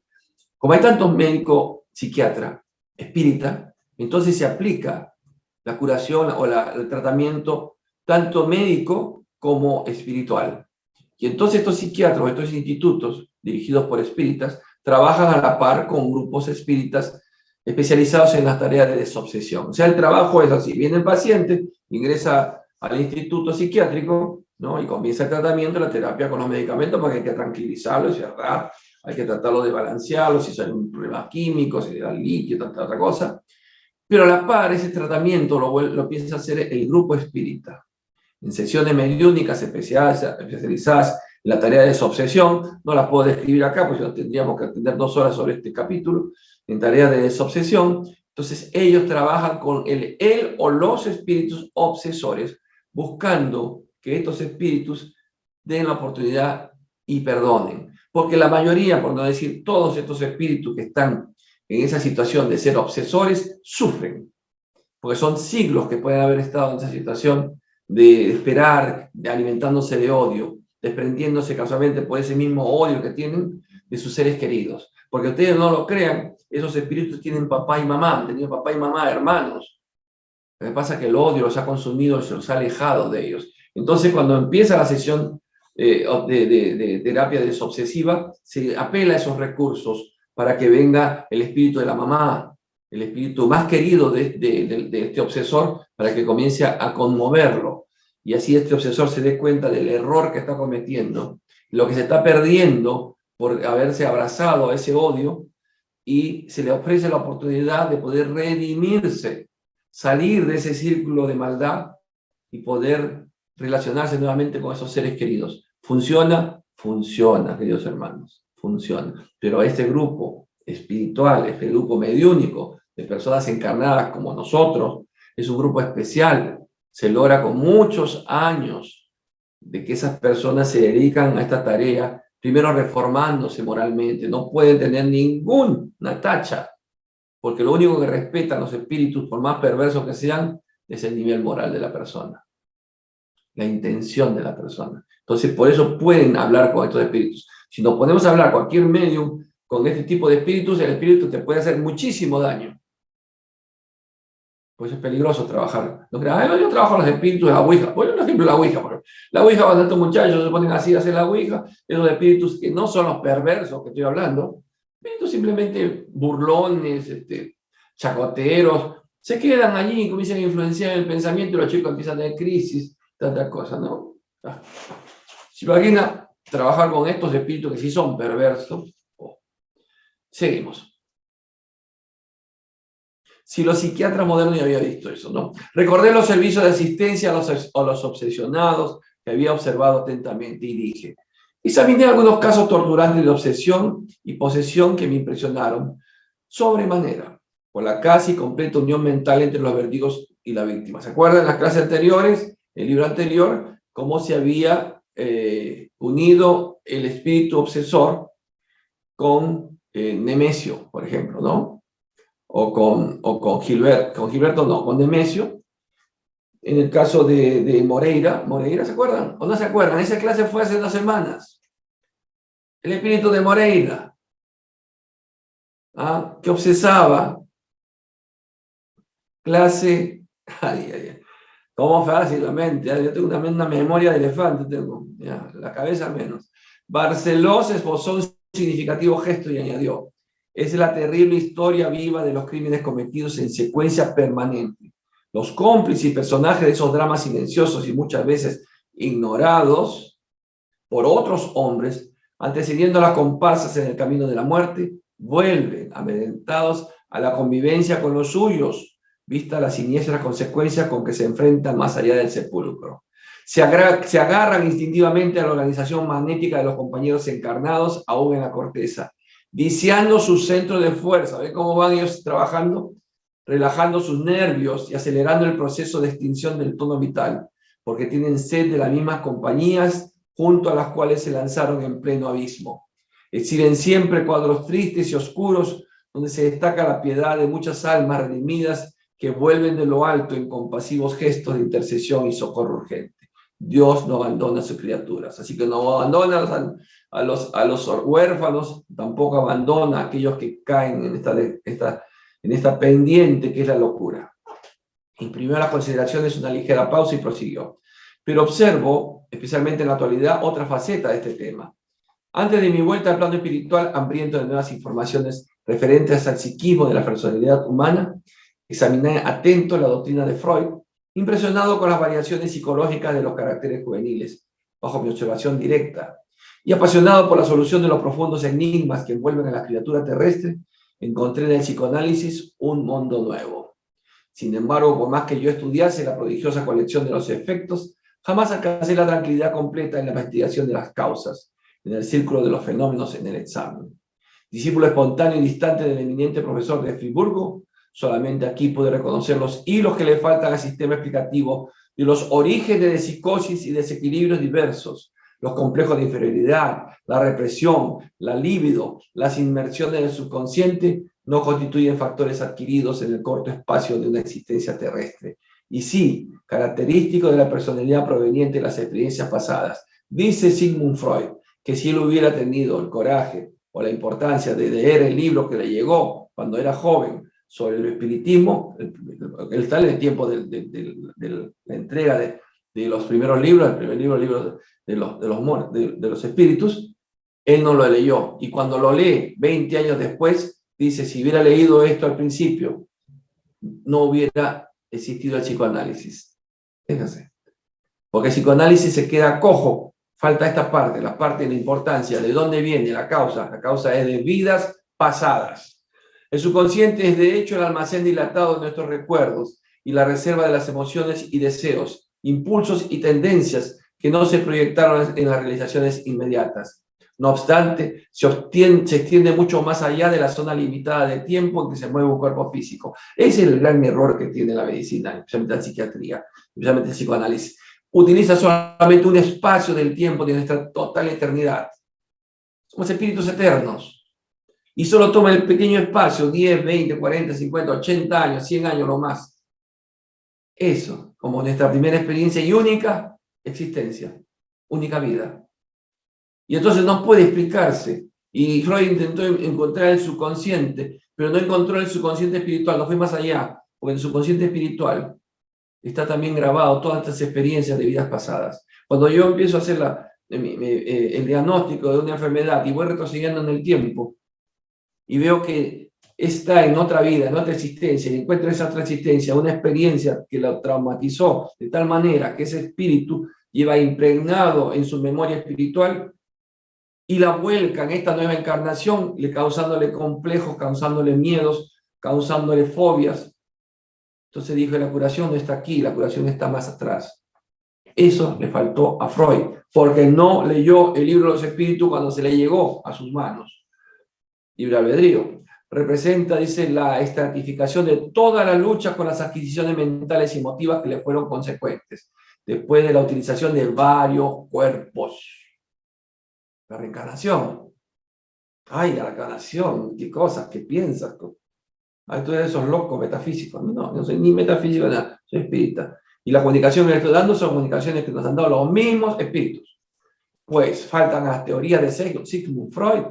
como hay tantos médicos psiquiatras espírita, entonces se aplica la curación o el tratamiento tanto médico como espiritual. Y entonces estos psiquiatras, estos institutos dirigidos por espíritas, trabajan a la par con grupos espíritas especializados en las tareas de desobsesión. O sea, el trabajo es así, viene el paciente, ingresa al instituto psiquiátrico, ¿no? Y comienza el tratamiento, la terapia con los medicamentos, porque hay que tranquilizarlo y cerrar, hay que tratarlo de balancearlo, si sale un problema químico, si le da litio, tanta otra cosa. Pero a la par, ese tratamiento lo piensa hacer el grupo espírita. En sesiones mediúnicas especializadas en la tarea de desobsesión, no las puedo describir acá, porque tendríamos que atender 2 horas sobre este capítulo, en tarea de desobsesión. Entonces, ellos trabajan con él o los espíritus obsesores, buscando que estos espíritus den la oportunidad y perdonen. Porque la mayoría, por no decir todos estos espíritus que están en esa situación de ser obsesores, sufren. Porque son siglos que pueden haber estado en esa situación de esperar, de alimentándose de odio, desprendiéndose casualmente por ese mismo odio que tienen de sus seres queridos. Porque ustedes no lo crean, esos espíritus tienen papá y mamá, han tenido papá y mamá, hermanos. Lo que pasa es que el odio los ha consumido, se los ha alejado de ellos. Entonces, cuando empieza la sesión de terapia desobsesiva, se apela a esos recursos para que venga el espíritu de la mamá, el espíritu más querido de este obsesor, para que comience a conmoverlo. Y así este obsesor se dé cuenta del error que está cometiendo, lo que se está perdiendo por haberse abrazado a ese odio, y se le ofrece la oportunidad de poder redimirse, salir de ese círculo de maldad y poder relacionarse nuevamente con esos seres queridos. ¿Funciona? Funciona, queridos hermanos, funciona. Pero este grupo espiritual, este grupo mediúnico de personas encarnadas como nosotros, es un grupo especial. Se logra con muchos años de que esas personas se dedican a esta tarea, primero reformándose moralmente, no pueden tener ninguna tacha, porque lo único que respetan los espíritus, por más perversos que sean, es el nivel moral de la persona, la intención de la persona. Entonces, por eso pueden hablar con estos espíritus. Si nos ponemos a hablar cualquier medium con este tipo de espíritus, el espíritu te puede hacer muchísimo daño. Pues es peligroso trabajar. No crean, yo trabajo con los espíritus de la Ouija. Por ejemplo, la Ouija. Porque la Ouija, cuando estos muchachos se ponen así a hacer la Ouija, esos espíritus que no son los perversos que estoy hablando, espíritus simplemente burlones, chacoteros, se quedan allí y comienzan a influenciar el pensamiento y los chicos empiezan a tener crisis, tantas cosas, ¿no? Si imagina trabajar con estos espíritus que sí son perversos, seguimos. Si los psiquiatras modernos ya habían visto eso, ¿no? Recordé los servicios de asistencia a los obsesionados que había observado atentamente y dije, examiné algunos casos torturantes de obsesión y posesión que me impresionaron sobremanera por la casi completa unión mental entre los verdugos y la víctima. ¿Se acuerdan en las clases anteriores, el libro anterior, cómo se había unido el espíritu obsesor con Nemesio, por ejemplo, ¿no? O con Gilberto no, con Nemesio. En el caso de Moreira, ¿se acuerdan? ¿O no se acuerdan? Esa clase fue hace 2 semanas. El espíritu de Moreira, que obsesaba clase, como fácilmente, yo tengo una memoria de elefante, tengo, ya, la cabeza menos. Barceló se esbozó un significativo gesto y añadió: es la terrible historia viva de los crímenes cometidos en secuencia permanente. Los cómplices y personajes de esos dramas silenciosos y muchas veces ignorados por otros hombres, antecediendo a las comparsas en el camino de la muerte, vuelven amedrentados a la convivencia con los suyos, vista las siniestras consecuencias con que se enfrentan más allá del sepulcro. Se agarran instintivamente a la organización magnética de los compañeros encarnados, aún en la corteza, viciando su centro de fuerza. ¿Ven cómo van ellos trabajando? Relajando sus nervios y acelerando el proceso de extinción del tono vital, porque tienen sed de las mismas compañías junto a las cuales se lanzaron en pleno abismo. Exhiben siempre cuadros tristes y oscuros, donde se destaca la piedad de muchas almas redimidas que vuelven de lo alto en compasivos gestos de intercesión y socorro urgente. Dios no abandona a sus criaturas, así que no abandona a los huérfanos, tampoco abandona a aquellos que caen en esta pendiente que es la locura. Imprimió a las consideraciones una ligera pausa y prosiguió. Pero observo, especialmente en la actualidad, otra faceta de este tema. Antes de mi vuelta al plano espiritual, hambriento de nuevas informaciones referentes al psiquismo de la personalidad humana, examiné atento la doctrina de Freud, impresionado con las variaciones psicológicas de los caracteres juveniles, bajo mi observación directa, y apasionado por la solución de los profundos enigmas que envuelven a la criatura terrestre, encontré en el psicoanálisis un mundo nuevo. Sin embargo, por más que yo estudiase la prodigiosa colección de los efectos, jamás alcancé la tranquilidad completa en la investigación de las causas, en el círculo de los fenómenos en el examen. Discípulo espontáneo y distante del eminente profesor de Friburgo, solamente aquí pude reconocer los hilos que le faltan al sistema explicativo de los orígenes de psicosis y desequilibrios diversos, los complejos de inferioridad, la represión, la libido, las inmersiones del subconsciente no constituyen factores adquiridos en el corto espacio de una existencia terrestre. Y sí, característico de la personalidad proveniente de las experiencias pasadas. Dice Sigmund Freud que si él hubiera tenido el coraje o la importancia de leer el libro que le llegó cuando era joven sobre el espiritismo, él está en el tiempo de la entrega de los primeros libros, el primer libro de los espíritus, él no lo leyó. Y cuando lo lee 20 años después, dice, si hubiera leído esto al principio, no hubiera existido el psicoanálisis. Fíjense. Porque el psicoanálisis se queda cojo. Falta esta parte, la parte de la importancia, de dónde viene la causa. La causa es de vidas pasadas. El subconsciente es de hecho el almacén dilatado de nuestros recuerdos y la reserva de las emociones y deseos, impulsos y tendencias que no se proyectaron en las realizaciones inmediatas. No obstante, se extiende mucho más allá de la zona limitada de tiempo en que se mueve un cuerpo físico. Ese es el gran error que tiene la medicina, especialmente la psiquiatría, especialmente el psicoanálisis. Utiliza solamente un espacio del tiempo de nuestra total eternidad. Somos espíritus eternos. Y solo toma el pequeño espacio, 10, 20, 40, 50, 80 años, 100 años lo más. Eso, como nuestra primera experiencia y única existencia, única vida. Y entonces no puede explicarse. Y Freud intentó encontrar el subconsciente, pero no encontró el subconsciente espiritual, no fue más allá, porque el subconsciente espiritual está también grabado todas estas experiencias de vidas pasadas. Cuando yo empiezo a hacer el diagnóstico de una enfermedad y voy retrocediendo en el tiempo y veo que está en otra vida, en otra existencia, y encuentro esa otra existencia, una experiencia que lo traumatizó de tal manera que ese espíritu lleva impregnado en su memoria espiritual y la vuelca en esta nueva encarnación, causándole complejos, causándole miedos, causándole fobias. Entonces dijo, la curación no está aquí, la curación está más atrás. Eso le faltó a Freud, porque no leyó el libro de los espíritus cuando se le llegó a sus manos. Libre albedrío. Representa, dice, la estratificación de toda la lucha con las adquisiciones mentales y emotivas que le fueron consecuentes, después de la utilización de varios cuerpos. La reencarnación. Ay, la reencarnación, qué cosas, qué piensas. Ay, tú eres esos locos metafísicos. No soy ni metafísico, nada, soy espírita. Y la comunicación que le estoy dando son comunicaciones que nos han dado los mismos espíritus. pues faltan las teorías de Sigmund Freud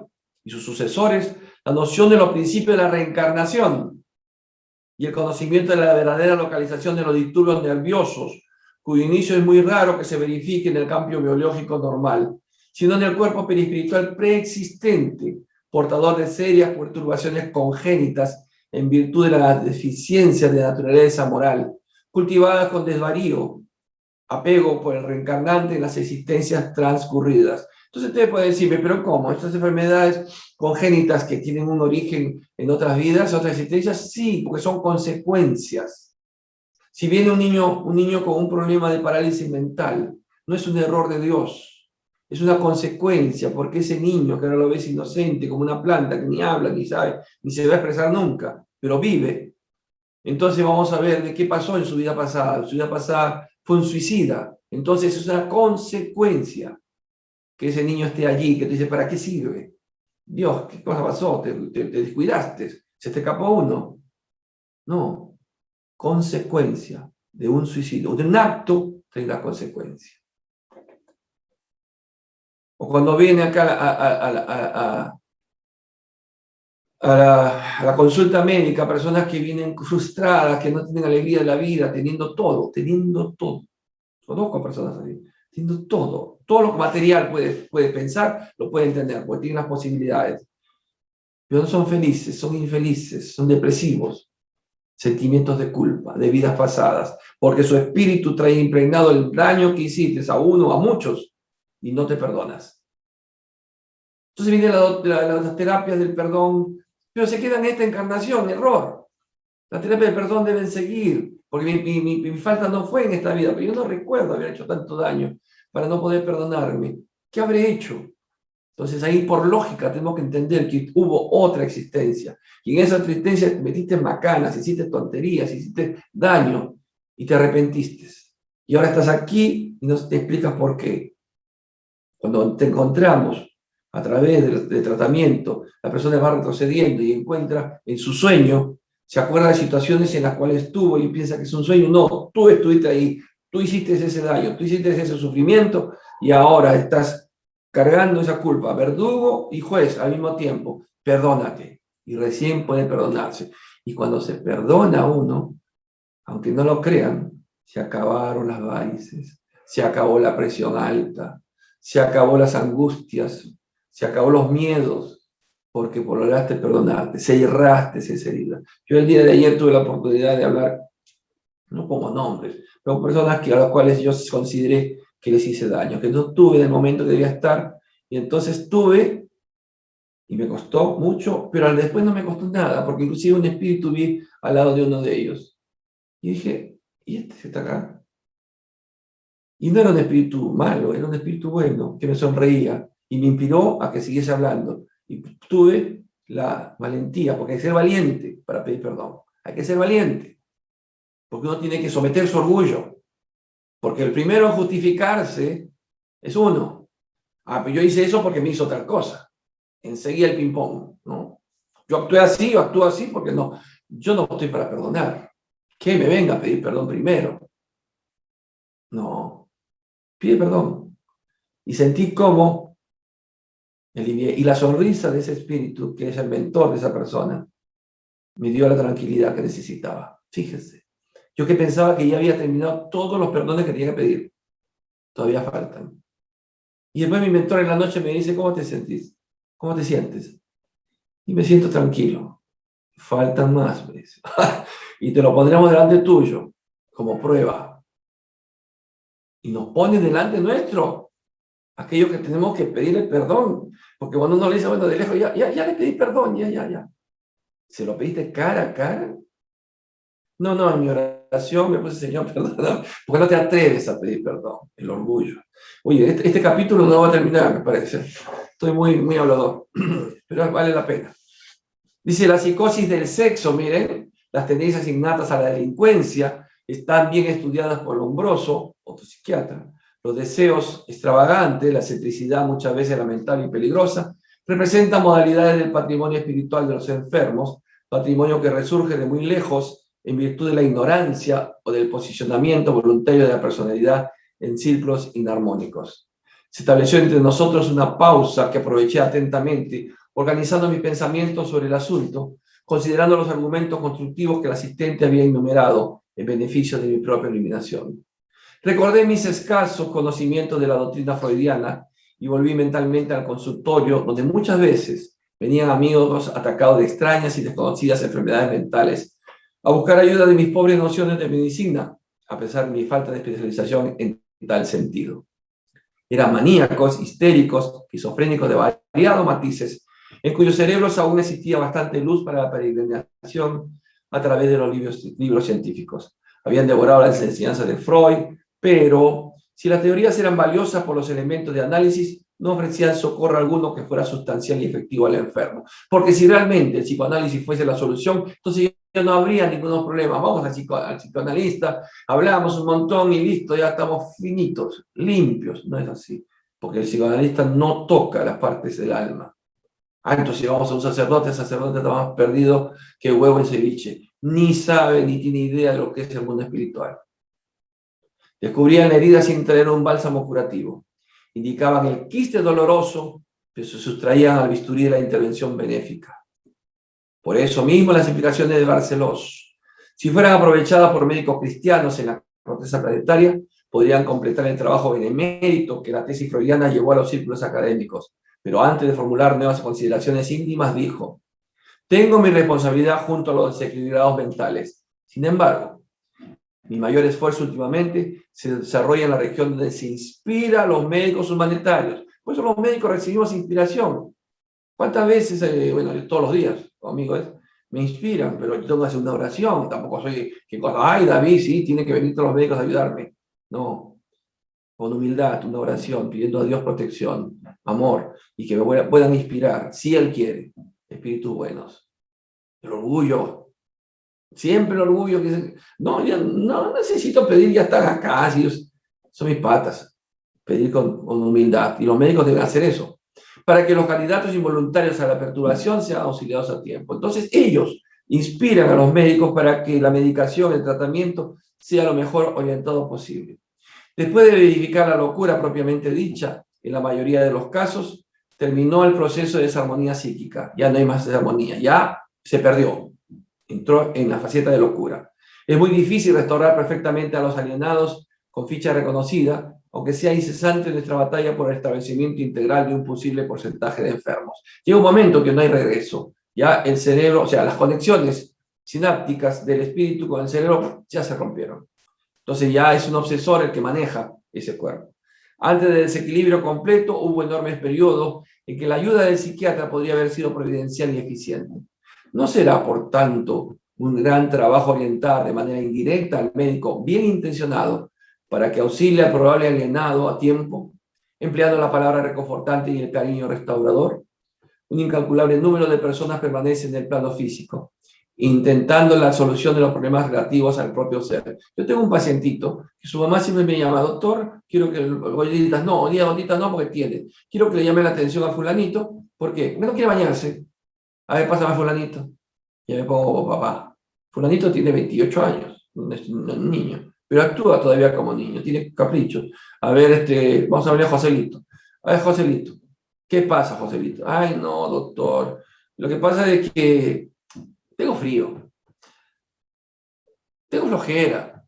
y sus sucesores, la noción de los principios de la reencarnación y el conocimiento de la verdadera localización de los disturbios nerviosos, cuyo inicio es muy raro que se verifique en el campo biológico normal, sino en el cuerpo perispiritual preexistente, portador de serias perturbaciones congénitas en virtud de las deficiencias de naturaleza moral, cultivadas con desvarío, apego por el reencarnante en las existencias transcurridas. Entonces usted puede decirme, pero ¿cómo? ¿Estas enfermedades congénitas que tienen un origen en otras vidas, otras existencias? Sí, porque son consecuencias. Si viene un niño con un problema de parálisis mental, no es un error de Dios, es una consecuencia, porque ese niño que ahora lo ves inocente, como una planta que ni habla, ni sabe, ni se va a expresar nunca, pero vive. Entonces vamos a ver de qué pasó en su vida pasada. En su vida pasada fue un suicida. Entonces es una consecuencia que ese niño esté allí, que te dice, ¿para qué sirve? Dios, ¿qué cosa pasó? ¿Te descuidaste? ¿Se te escapó uno? No. Consecuencia de un suicidio. De un acto trae la consecuencia. O cuando viene acá a la consulta médica, personas que vienen frustradas, que no tienen alegría de la vida, teniendo todo. Conozco personas así, teniendo todo lo que material puede pensar, lo pueden tener, porque tienen las posibilidades. Pero no son felices, son infelices, son depresivos, sentimientos de culpa, de vidas pasadas, porque su espíritu trae impregnado el daño que hiciste a uno o a muchos y no te perdonas. Entonces viene las terapias del perdón, pero se queda en esta encarnación, error. Las terapias del perdón deben seguir, porque mi falta no fue en esta vida, pero yo no recuerdo haber hecho tanto daño para no poder perdonarme. ¿Qué habré hecho? Entonces ahí por lógica tenemos que entender que hubo otra existencia. Y en esa otra existencia metiste macanas, hiciste tonterías, hiciste daño y te arrepentiste. Y ahora estás aquí y no te explicas por qué. Cuando te encontramos a través del tratamiento, la persona va retrocediendo y encuentra en su sueño, se acuerda de situaciones en las cuales estuvo y piensa que es un sueño. No, tú estuviste ahí, tú hiciste ese daño, tú hiciste ese sufrimiento y ahora estás cargando esa culpa, verdugo y juez al mismo tiempo. Perdónate. Y recién puede perdonarse. Y cuando se perdona a uno, aunque no lo crean, se acabaron las varices, se acabó la presión alta, se acabó las angustias, se acabó los miedos, porque lograste perdonarte, cerraste esa herida. Yo el día de ayer tuve la oportunidad de hablar, no pongo nombres, pero con personas a las cuales yo consideré que les hice daño, que no tuve en el momento que debía estar, y entonces tuve, y me costó mucho, pero después no me costó nada, porque inclusive un espíritu vi al lado de uno de ellos. Y dije, ¿y este está acá? Y no era un espíritu malo, era un espíritu bueno, que me sonreía y me inspiró a que siguiese hablando. Y tuve la valentía, porque hay que ser valiente para pedir perdón. Hay que ser valiente, porque uno tiene que someter su orgullo. Porque el primero en justificarse es uno. Ah, pero yo hice eso porque me hizo tal cosa. Enseguida el ping-pong, ¿no? Yo actúo así porque no. Yo no estoy para perdonar. Que me venga a pedir perdón primero. No. Pide perdón. Y sentí cómo y la sonrisa de ese espíritu, que es el mentor de esa persona, me dio la tranquilidad que necesitaba. Fíjese. Yo que pensaba que ya había terminado todos los perdones que tenía que pedir. Todavía faltan. Y después mi mentor en la noche me dice, ¿cómo te sentís? ¿Cómo te sientes? Y me siento tranquilo. Faltan más, me dice. Y te lo pondremos delante tuyo, como prueba. Y nos pone delante nuestro aquello que tenemos que pedirle perdón. Porque cuando uno le dice, bueno, de lejos, ya le pedí perdón, ya. ¿Se lo pediste cara a cara? No, en mi oración me puse, Señor, perdón, porque no te atreves a pedir perdón, el orgullo. Oye, este capítulo no va a terminar, me parece. Estoy muy hablador, pero vale la pena. Dice, la psicosis del sexo, miren, las tendencias innatas a la delincuencia están bien estudiadas por Lombroso, otro psiquiatra. Los deseos extravagantes, la excentricidad muchas veces lamentable y peligrosa, representan modalidades del patrimonio espiritual de los enfermos, patrimonio que resurge de muy lejos en virtud de la ignorancia o del posicionamiento voluntario de la personalidad en círculos inarmónicos. Se estableció entre nosotros una pausa que aproveché atentamente, organizando mis pensamientos sobre el asunto, considerando los argumentos constructivos que el asistente había enumerado en beneficio de mi propia iluminación. Recordé mis escasos conocimientos de la doctrina freudiana y volví mentalmente al consultorio, donde muchas veces venían amigos atacados de extrañas y desconocidas enfermedades mentales a buscar ayuda de mis pobres nociones de medicina, a pesar de mi falta de especialización en tal sentido. Eran maníacos, histéricos, esquizofrénicos de variados matices, en cuyos cerebros aún existía bastante luz para la peregrinación a través de los libros científicos. Habían devorado las enseñanzas de Freud, pero si las teorías eran valiosas por los elementos de análisis, no ofrecían socorro alguno que fuera sustancial y efectivo al enfermo. Porque si realmente el psicoanálisis fuese la solución, entonces ya no habría ningún problema. Vamos al psicoanalista, hablamos un montón y listo, ya estamos finitos, limpios. No es así, porque el psicoanalista no toca las partes del alma. Entonces si vamos a un sacerdote, el sacerdote está más perdido que huevo en ceviche. Ni sabe ni tiene idea de lo que es el mundo espiritual. Descubrían la herida sin traer un bálsamo curativo. Indicaban el quiste doloroso, pero se sustraían al bisturí de la intervención benéfica. Por eso mismo las explicaciones de Barcelós, si fueran aprovechadas por médicos cristianos en la corteza planetaria, podrían completar el trabajo benemérito que la tesis freudiana llevó a los círculos académicos. Pero antes de formular nuevas consideraciones íntimas, dijo: tengo mi responsabilidad junto a los desequilibrados mentales. Sin embargo, mi mayor esfuerzo últimamente se desarrolla en la región donde se inspira a los médicos humanitarios. Por eso los médicos recibimos inspiración. ¿Cuántas veces, bueno, todos los días, amigos, me inspiran, pero yo tengo que hacer una oración? Tampoco soy que cosa, ay, David, sí, tiene que venir todos los médicos a ayudarme. No, con humildad, una oración, pidiendo a Dios protección, amor, y que me puedan inspirar, si Él quiere, espíritus buenos. El orgullo, siempre el orgullo, que no, ya no necesito pedir, ya están acá, si son mis patas. Pedir con humildad, y los médicos deben hacer eso, para que los candidatos involuntarios a la perturbación sean auxiliados a tiempo. Entonces ellos inspiran a los médicos para que la medicación, el tratamiento, sea lo mejor orientado posible. Después de verificar la locura propiamente dicha, en la mayoría de los casos, terminó el proceso de desarmonía psíquica. Ya no hay más desarmonía, ya se perdió. Entró en la faceta de locura. Es muy difícil restaurar perfectamente a los alienados con ficha reconocida, aunque sea incesante nuestra batalla por el establecimiento integral de un posible porcentaje de enfermos. Llega un momento que no hay regreso. Ya el cerebro, o sea, las conexiones sinápticas del espíritu con el cerebro ya se rompieron. Entonces ya es un obsesor el que maneja ese cuerpo. Antes del desequilibrio completo hubo enormes periodos en que la ayuda del psiquiatra podría haber sido providencial y eficiente. ¿No será, por tanto, un gran trabajo orientar de manera indirecta al médico bien intencionado para que auxilie al probable alienado a tiempo, empleando la palabra reconfortante y el cariño restaurador? Un incalculable número de personas permanece en el plano físico, intentando la solución de los problemas relativos al propio ser. Yo tengo un pacientito que su mamá siempre me llama: doctor, quiero que gotitas no, día gotitas no, porque tiene. Quiero que le llame la atención a fulanito. ¿Por qué? Porque no quiere bañarse. A ver, pásame a fulanito. Y me pongo: papá, fulanito tiene 28 años, es un niño, pero actúa todavía como niño, tiene caprichos. A ver, vamos a hablar a Joselito. A ver, Joselito, ¿qué pasa, Joselito? Ay, no, doctor, lo que pasa es que tengo frío, tengo flojera,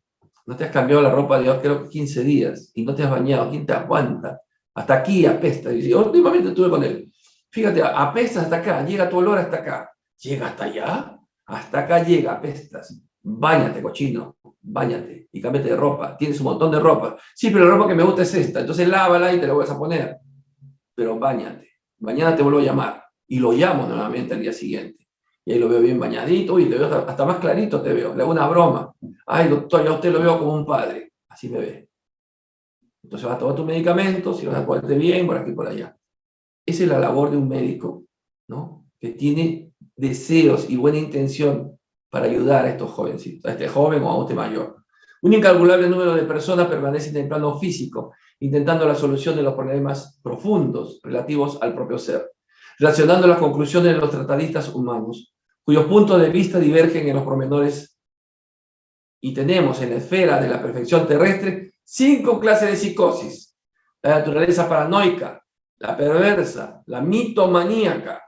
no te has cambiado la ropa de creo que 15 días y no te has bañado. ¿Quién te aguanta? Hasta aquí apesta. Y yo últimamente estuve con él. Fíjate, apesta hasta acá, llega tu olor hasta acá. ¿Llega hasta allá? Hasta acá llega, apestas. Báñate, cochino, báñate y cámbiate de ropa. Tienes un montón de ropa. Sí, pero la ropa que me gusta es esta. Entonces lávala y te la vuelves a poner. Pero báñate. Mañana te vuelvo a llamar. Y lo llamo nuevamente al día siguiente. Y ahí lo veo bien bañadito. Uy, te veo hasta más clarito, te veo. Le hago una broma. Ay, doctor, ya usted lo veo como un padre. Así me ve. Entonces vas a tomar tus medicamentos y vas a ponerte bien por aquí y por allá. Esa es la labor de un médico, ¿no? Que tiene deseos y buena intención para ayudar a estos jovencitos, a este joven o a este mayor. Un incalculable número de personas permanecen en el plano físico, intentando la solución de los problemas profundos relativos al propio ser, relacionando las conclusiones de los tratadistas humanos, cuyos puntos de vista divergen en los pormenores. Y tenemos en la esfera de la perfección terrestre 5 clases de psicosis, la naturaleza paranoica, la perversa, la mitomaníaca.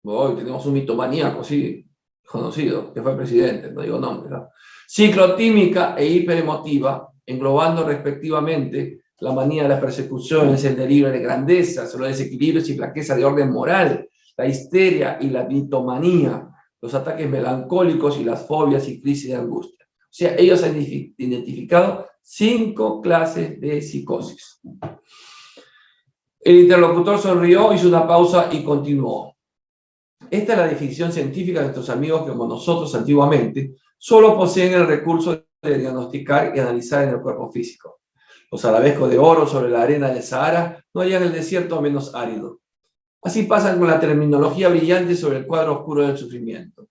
Hoy tenemos un mitomaníaco, sí, conocido, que fue presidente, no digo nombre, ¿no? Ciclotímica e hiperemotiva, englobando respectivamente la manía de las persecuciones, el delirio de grandezas, los desequilibrios y flaqueza de orden moral, la histeria y la mitomanía, los ataques melancólicos y las fobias y crisis de angustia. O sea, ellos han identificado 5 clases de psicosis. El interlocutor sonrió, hizo una pausa y continuó. Esta es la definición científica de nuestros amigos que, como nosotros antiguamente, solo poseen el recurso de diagnosticar y analizar en el cuerpo físico. Los arabescos de oro sobre la arena del Sahara no hallan el desierto menos árido. Así pasan con la terminología brillante sobre el cuadro oscuro del sufrimiento.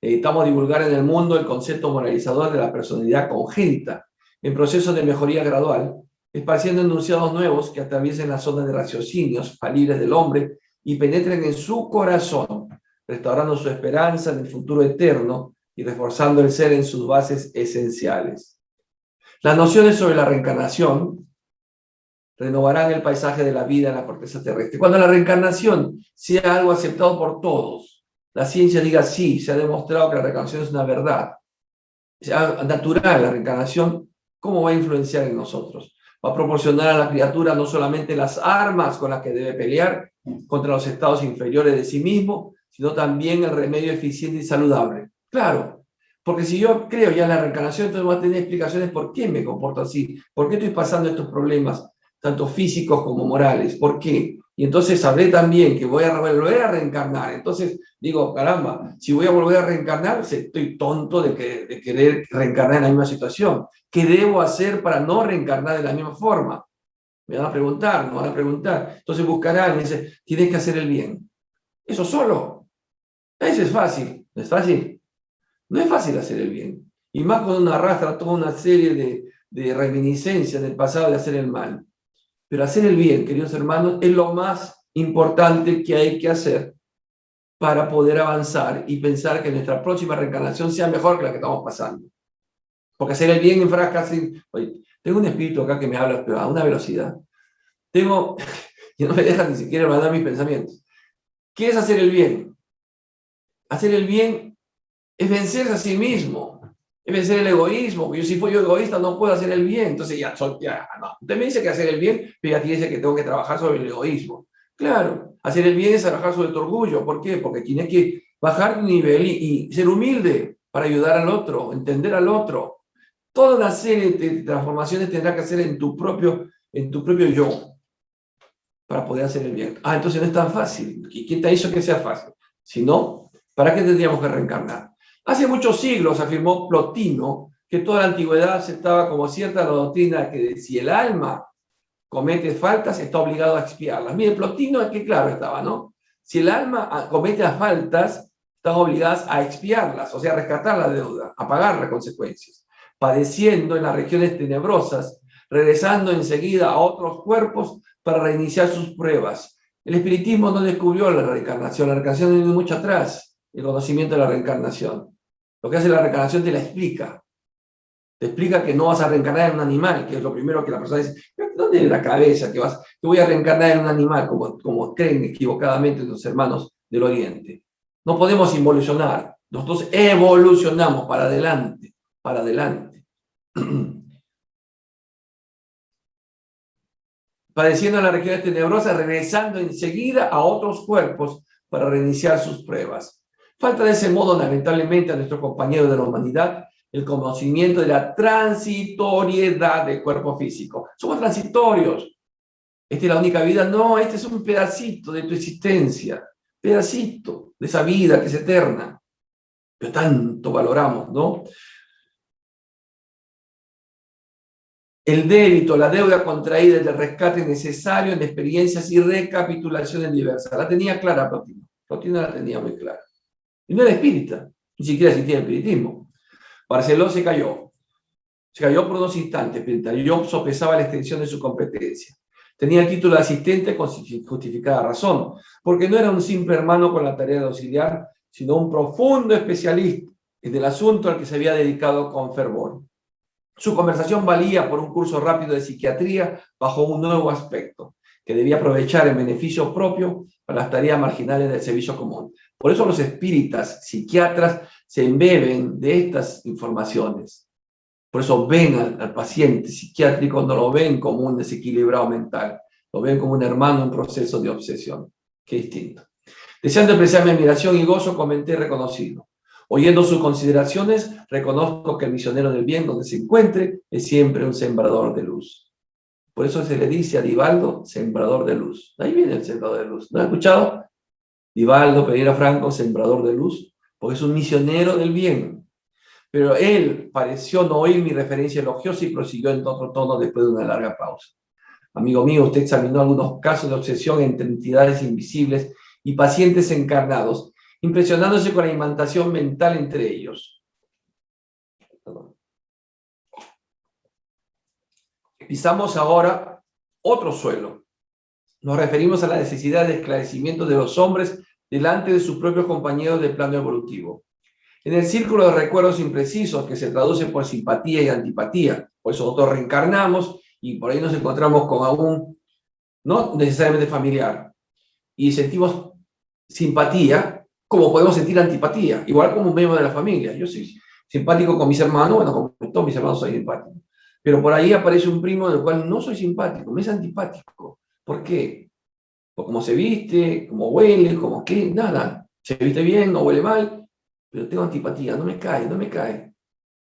Necesitamos divulgar en el mundo el concepto moralizador de la personalidad congénita, en proceso de mejoría gradual, esparciendo enunciados nuevos que atraviesen las zonas de raciocinios falibles del hombre y penetren en su corazón, restaurando su esperanza en el futuro eterno y reforzando el ser en sus bases esenciales. Las nociones sobre la reencarnación renovarán el paisaje de la vida en la corteza terrestre. Cuando la reencarnación sea algo aceptado por todos, la ciencia diga sí, se ha demostrado que la reencarnación es una verdad, sea natural la reencarnación, ¿cómo va a influenciar en nosotros? Va a proporcionar a la criatura no solamente las armas con las que debe pelear contra los estados inferiores de sí mismo, sino también el remedio eficiente y saludable. Claro, porque si yo creo ya en la reencarnación, entonces voy a tener explicaciones por qué me comporto así, por qué estoy pasando estos problemas, tanto físicos como morales, por qué. Y entonces sabré también que voy a volver a reencarnar. Entonces digo, caramba, si voy a volver a reencarnar, estoy tonto de querer reencarnar en la misma situación. ¿Qué debo hacer para no reencarnar de la misma forma? Me van a preguntar, me van a preguntar. Entonces buscarán y dicen, tienes que hacer el bien. Eso solo. Eso es fácil. ¿No es fácil? No es fácil hacer el bien. Y más cuando uno arrastra toda una serie de reminiscencias del pasado de hacer el mal. Pero hacer el bien, queridos hermanos, es lo más importante que hay que hacer para poder avanzar y pensar que nuestra próxima reencarnación sea mejor que la que estamos pasando. Porque hacer el bien enfrasca sin... Oye, tengo un espíritu acá que me habla pero a una velocidad. Y no me deja ni siquiera mandar mis pensamientos. ¿Qué es hacer el bien? Hacer el bien es vencerse a sí mismo. Es vencer el egoísmo. Porque si yo egoísta no puedo hacer el bien. Entonces ya no. Usted me dice que hacer el bien, pero ya te dice que tengo que trabajar sobre el egoísmo. Claro, hacer el bien es trabajar sobre tu orgullo. ¿Por qué? Porque tienes que bajar tu nivel y ser humilde para ayudar al otro, entender al otro. Toda una serie de transformaciones tendrás que hacer en tu propio yo para poder hacer el bien. Entonces no es tan fácil. ¿Y quién te hizo que sea fácil? Si no, ¿para qué tendríamos que reencarnar? Hace muchos siglos afirmó Plotino que toda la antigüedad aceptaba como cierta la doctrina que si el alma comete faltas, está obligado a expiarlas. Mire, Plotino es que claro estaba, ¿no? Si el alma comete las faltas, están obligadas a expiarlas, o sea, a rescatar la deuda, a pagar las consecuencias, padeciendo en las regiones tenebrosas, regresando enseguida a otros cuerpos para reiniciar sus pruebas. El espiritismo no descubrió la reencarnación viene mucho atrás, el conocimiento de la reencarnación. Lo que hace la reencarnación te la explica. Te explica que no vas a reencarnar en un animal, que es lo primero que la persona dice, ¿dónde es la cabeza que voy a reencarnar en un animal, como creen equivocadamente los hermanos del Oriente? No podemos involucionar, nosotros evolucionamos para adelante, para adelante. Padeciendo en las regiones tenebrosas, regresando enseguida a otros cuerpos para reiniciar sus pruebas. Falta de ese modo, lamentablemente, a nuestros compañeros de la humanidad el conocimiento de la transitoriedad del cuerpo físico. Somos transitorios. Esta es la única vida. No, este es un pedacito de tu existencia, pedacito de esa vida que es eterna. Pero tanto valoramos, ¿no? El débito, la deuda contraída del rescate necesario en experiencias y recapitulaciones diversas. La tenía clara Plotino. Plotino la tenía muy clara. Y no era espírita, ni siquiera existía el espiritismo. Barceló se cayó. Se cayó por unos instantes, mientras yo sopesaba la extensión de su competencia. Tenía el título de asistente con justificada razón, porque no era un simple hermano con la tarea de auxiliar, sino un profundo especialista en el asunto al que se había dedicado con fervor. Su conversación valía por un curso rápido de psiquiatría bajo un nuevo aspecto, que debía aprovechar en beneficio propio para las tareas marginales del servicio común. Por eso los espíritas, psiquiatras, se embeben de estas informaciones. Por eso ven al paciente psiquiátrico, no lo ven como un desequilibrado mental, lo ven como un hermano en proceso de obsesión. Qué distinto. Deseando expresar mi admiración y gozo, comenté reconocido. Oyendo sus consideraciones, reconozco que el misionero del bien, donde se encuentre, es siempre un sembrador de luz. Por eso se le dice a Divaldo, sembrador de luz. Ahí viene el sembrador de luz. ¿No has escuchado? Divaldo Pereira Franco, sembrador de luz, porque es un misionero del bien. Pero él pareció no oír mi referencia elogiosa y prosiguió en otro tono después de una larga pausa. Amigo mío, usted examinó algunos casos de obsesión entre entidades invisibles y pacientes encarnados, impresionándose con la imantación mental entre ellos. Pisamos ahora otro suelo. Nos referimos a la necesidad de esclarecimiento de los hombres delante de sus propios compañeros de plano evolutivo. En el círculo de recuerdos imprecisos, que se traduce por simpatía y antipatía, por eso nosotros reencarnamos y por ahí nos encontramos con algún, no necesariamente familiar, y sentimos simpatía, como podemos sentir antipatía, igual como un miembro de la familia. Yo soy simpático con mis hermanos, bueno, con todos mis hermanos soy simpático. Pero por ahí aparece un primo del cual no soy simpático, me es antipático. ¿Por qué? Por cómo se viste, cómo huele, cómo qué, nada. Se viste bien, no huele mal, pero tengo antipatía, no me cae, no me cae.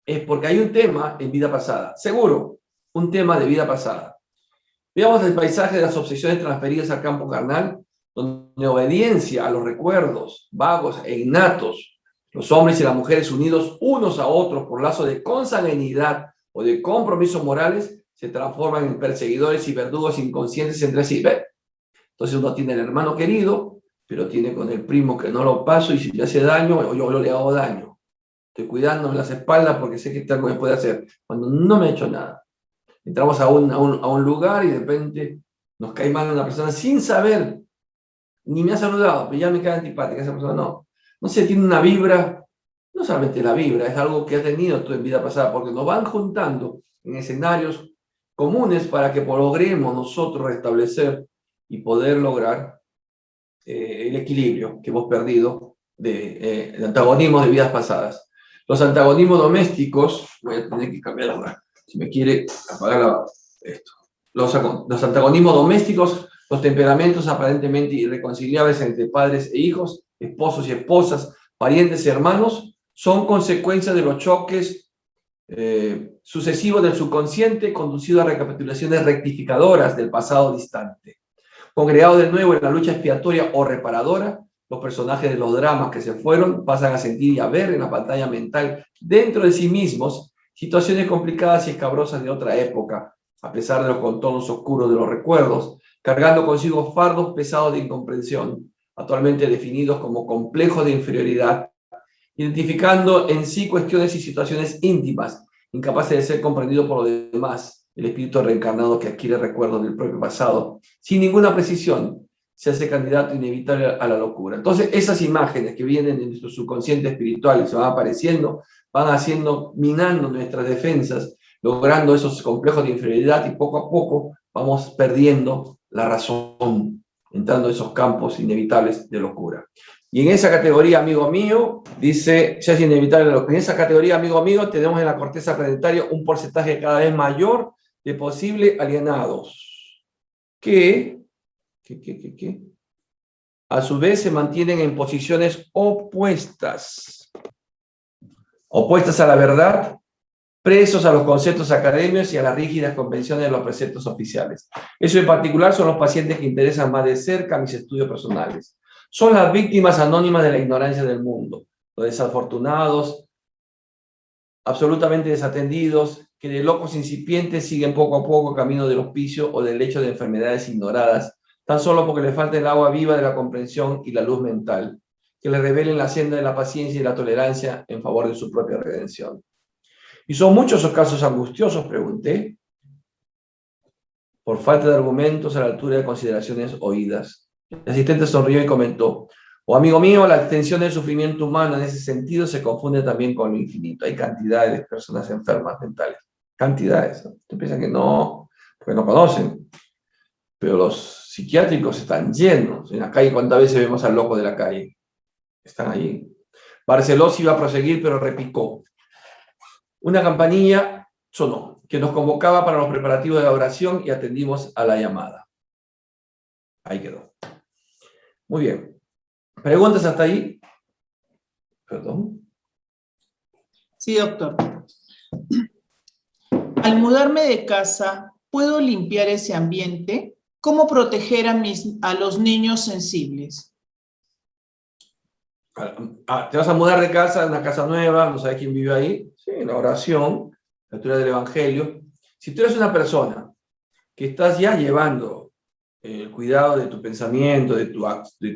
Es porque hay un tema en vida pasada, seguro, un tema de vida pasada. Veamos el paisaje de las obsesiones transferidas al campo carnal, donde obediencia a los recuerdos vagos e innatos, los hombres y las mujeres unidos unos a otros por lazo de consanguinidad o de compromisos morales, se transforman en perseguidores y verdugos inconscientes entre sí. ¿Ve? Entonces uno tiene el hermano querido, pero tiene con el primo que no lo paso y si le hace daño, yo le hago daño. Estoy cuidándome las espaldas porque sé que algo me puede hacer, cuando no me ha hecho nada. Entramos a un lugar y de repente nos cae mal una persona sin saber, ni me ha saludado, pero ya me cae antipática esa persona. No, no sé, tiene una vibra, no solamente la vibra, es algo que ha tenido tú en vida pasada, porque nos van juntando en escenarios comunes para que logremos nosotros restablecer y poder lograr el equilibrio que hemos perdido de antagonismos de vidas pasadas. Los antagonismos domésticos, voy a tener que cambiar ahora, si me quiere apagar esto. Los antagonismos domésticos, los temperamentos aparentemente irreconciliables entre padres e hijos, esposos y esposas, parientes y hermanos, son consecuencia de los choques sucesivos del subconsciente conducido a recapitulaciones rectificadoras del pasado distante. Congregados de nuevo en la lucha expiatoria o reparadora, los personajes de los dramas que se fueron pasan a sentir y a ver en la pantalla mental dentro de sí mismos situaciones complicadas y escabrosas de otra época, a pesar de los contornos oscuros de los recuerdos, cargando consigo fardos pesados de incomprensión, actualmente definidos como complejos de inferioridad, identificando en sí cuestiones y situaciones íntimas, incapaces de ser comprendidos por los demás. El espíritu reencarnado que adquiere recuerdos del propio pasado, sin ninguna precisión, se hace candidato inevitable a la locura. Entonces, esas imágenes que vienen de nuestro subconsciente espiritual y se van apareciendo, van haciendo, minando nuestras defensas, logrando esos complejos de inferioridad y poco a poco vamos perdiendo la razón, entrando en esos campos inevitables de locura. Y en esa categoría, amigo mío, dice, ya es inevitable, en esa categoría, amigo mío, tenemos en la corteza planetaria un porcentaje cada vez mayor de posibles alienados, que a su vez se mantienen en posiciones opuestas a la verdad, presos a los conceptos académicos y a las rígidas convenciones de los preceptos oficiales. Eso en particular son los pacientes que interesan más de cerca mis estudios personales. Son las víctimas anónimas de la ignorancia del mundo, los desafortunados, absolutamente desatendidos, que de locos incipientes siguen poco a poco camino del hospicio o del lecho de enfermedades ignoradas, tan solo porque le falta el agua viva de la comprensión y la luz mental, que le revelen la senda de la paciencia y la tolerancia en favor de su propia redención. ¿Y son muchos esos casos angustiosos?, pregunté, por falta de argumentos a la altura de consideraciones oídas. El asistente sonrió y comentó, amigo mío, la extensión del sufrimiento humano en ese sentido se confunde también con lo infinito. Hay cantidades de personas enfermas mentales. cantidades. Usted piensa que no, porque no conocen, pero los psiquiátricos están llenos. En la calle, ¿cuántas veces vemos al loco de la calle? Están allí. Barceló sí iba a proseguir, pero repicó. Una campanilla sonó, que nos convocaba para los preparativos de la oración y atendimos a la llamada. Ahí quedó. Muy bien. ¿Preguntas hasta ahí? Perdón. Sí, doctor. Al mudarme de casa, ¿puedo limpiar ese ambiente? ¿Cómo proteger a los niños sensibles? Te vas a mudar de casa, una casa nueva, no sabes quién vive ahí. Sí, la oración, la lectura del Evangelio. Si tú eres una persona que estás ya llevando el cuidado de tu pensamiento, de tu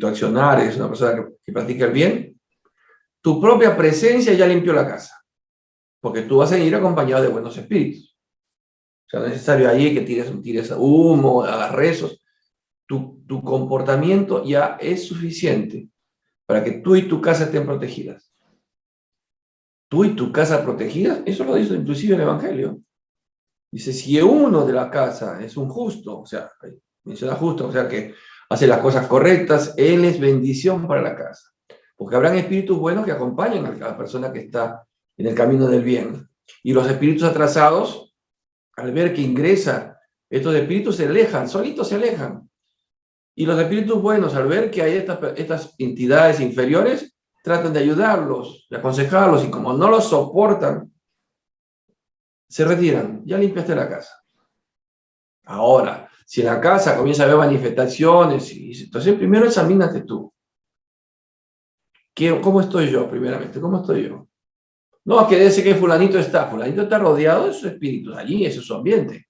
accionar, eres una persona que practica el bien, tu propia presencia ya limpió la casa, porque tú vas a ir acompañado de buenos espíritus. O sea, no es necesario ahí que tires humo, hagas rezos. Tu comportamiento ya es suficiente para que tú y tu casa estén protegidas. Tú y tu casa protegidas, eso lo dice inclusive el Evangelio. Dice, si uno de la casa es un justo, o sea, menciona justo, o sea, que hace las cosas correctas, él es bendición para la casa. Porque habrán espíritus buenos que acompañan a la persona que está en el camino del bien. Y los espíritus atrasados, al ver que ingresa, estos espíritus se alejan, solitos se alejan. Y los espíritus buenos, al ver que hay estas entidades inferiores, tratan de ayudarlos, de aconsejarlos, y como no los soportan, se retiran. Ya limpiaste la casa. Ahora, si en la casa comienza a haber manifestaciones, entonces primero examínate tú. ¿Cómo estoy yo, primeramente? ¿Cómo estoy yo? No, que dice que fulanito está rodeado de sus espíritus, allí, ese es su ambiente.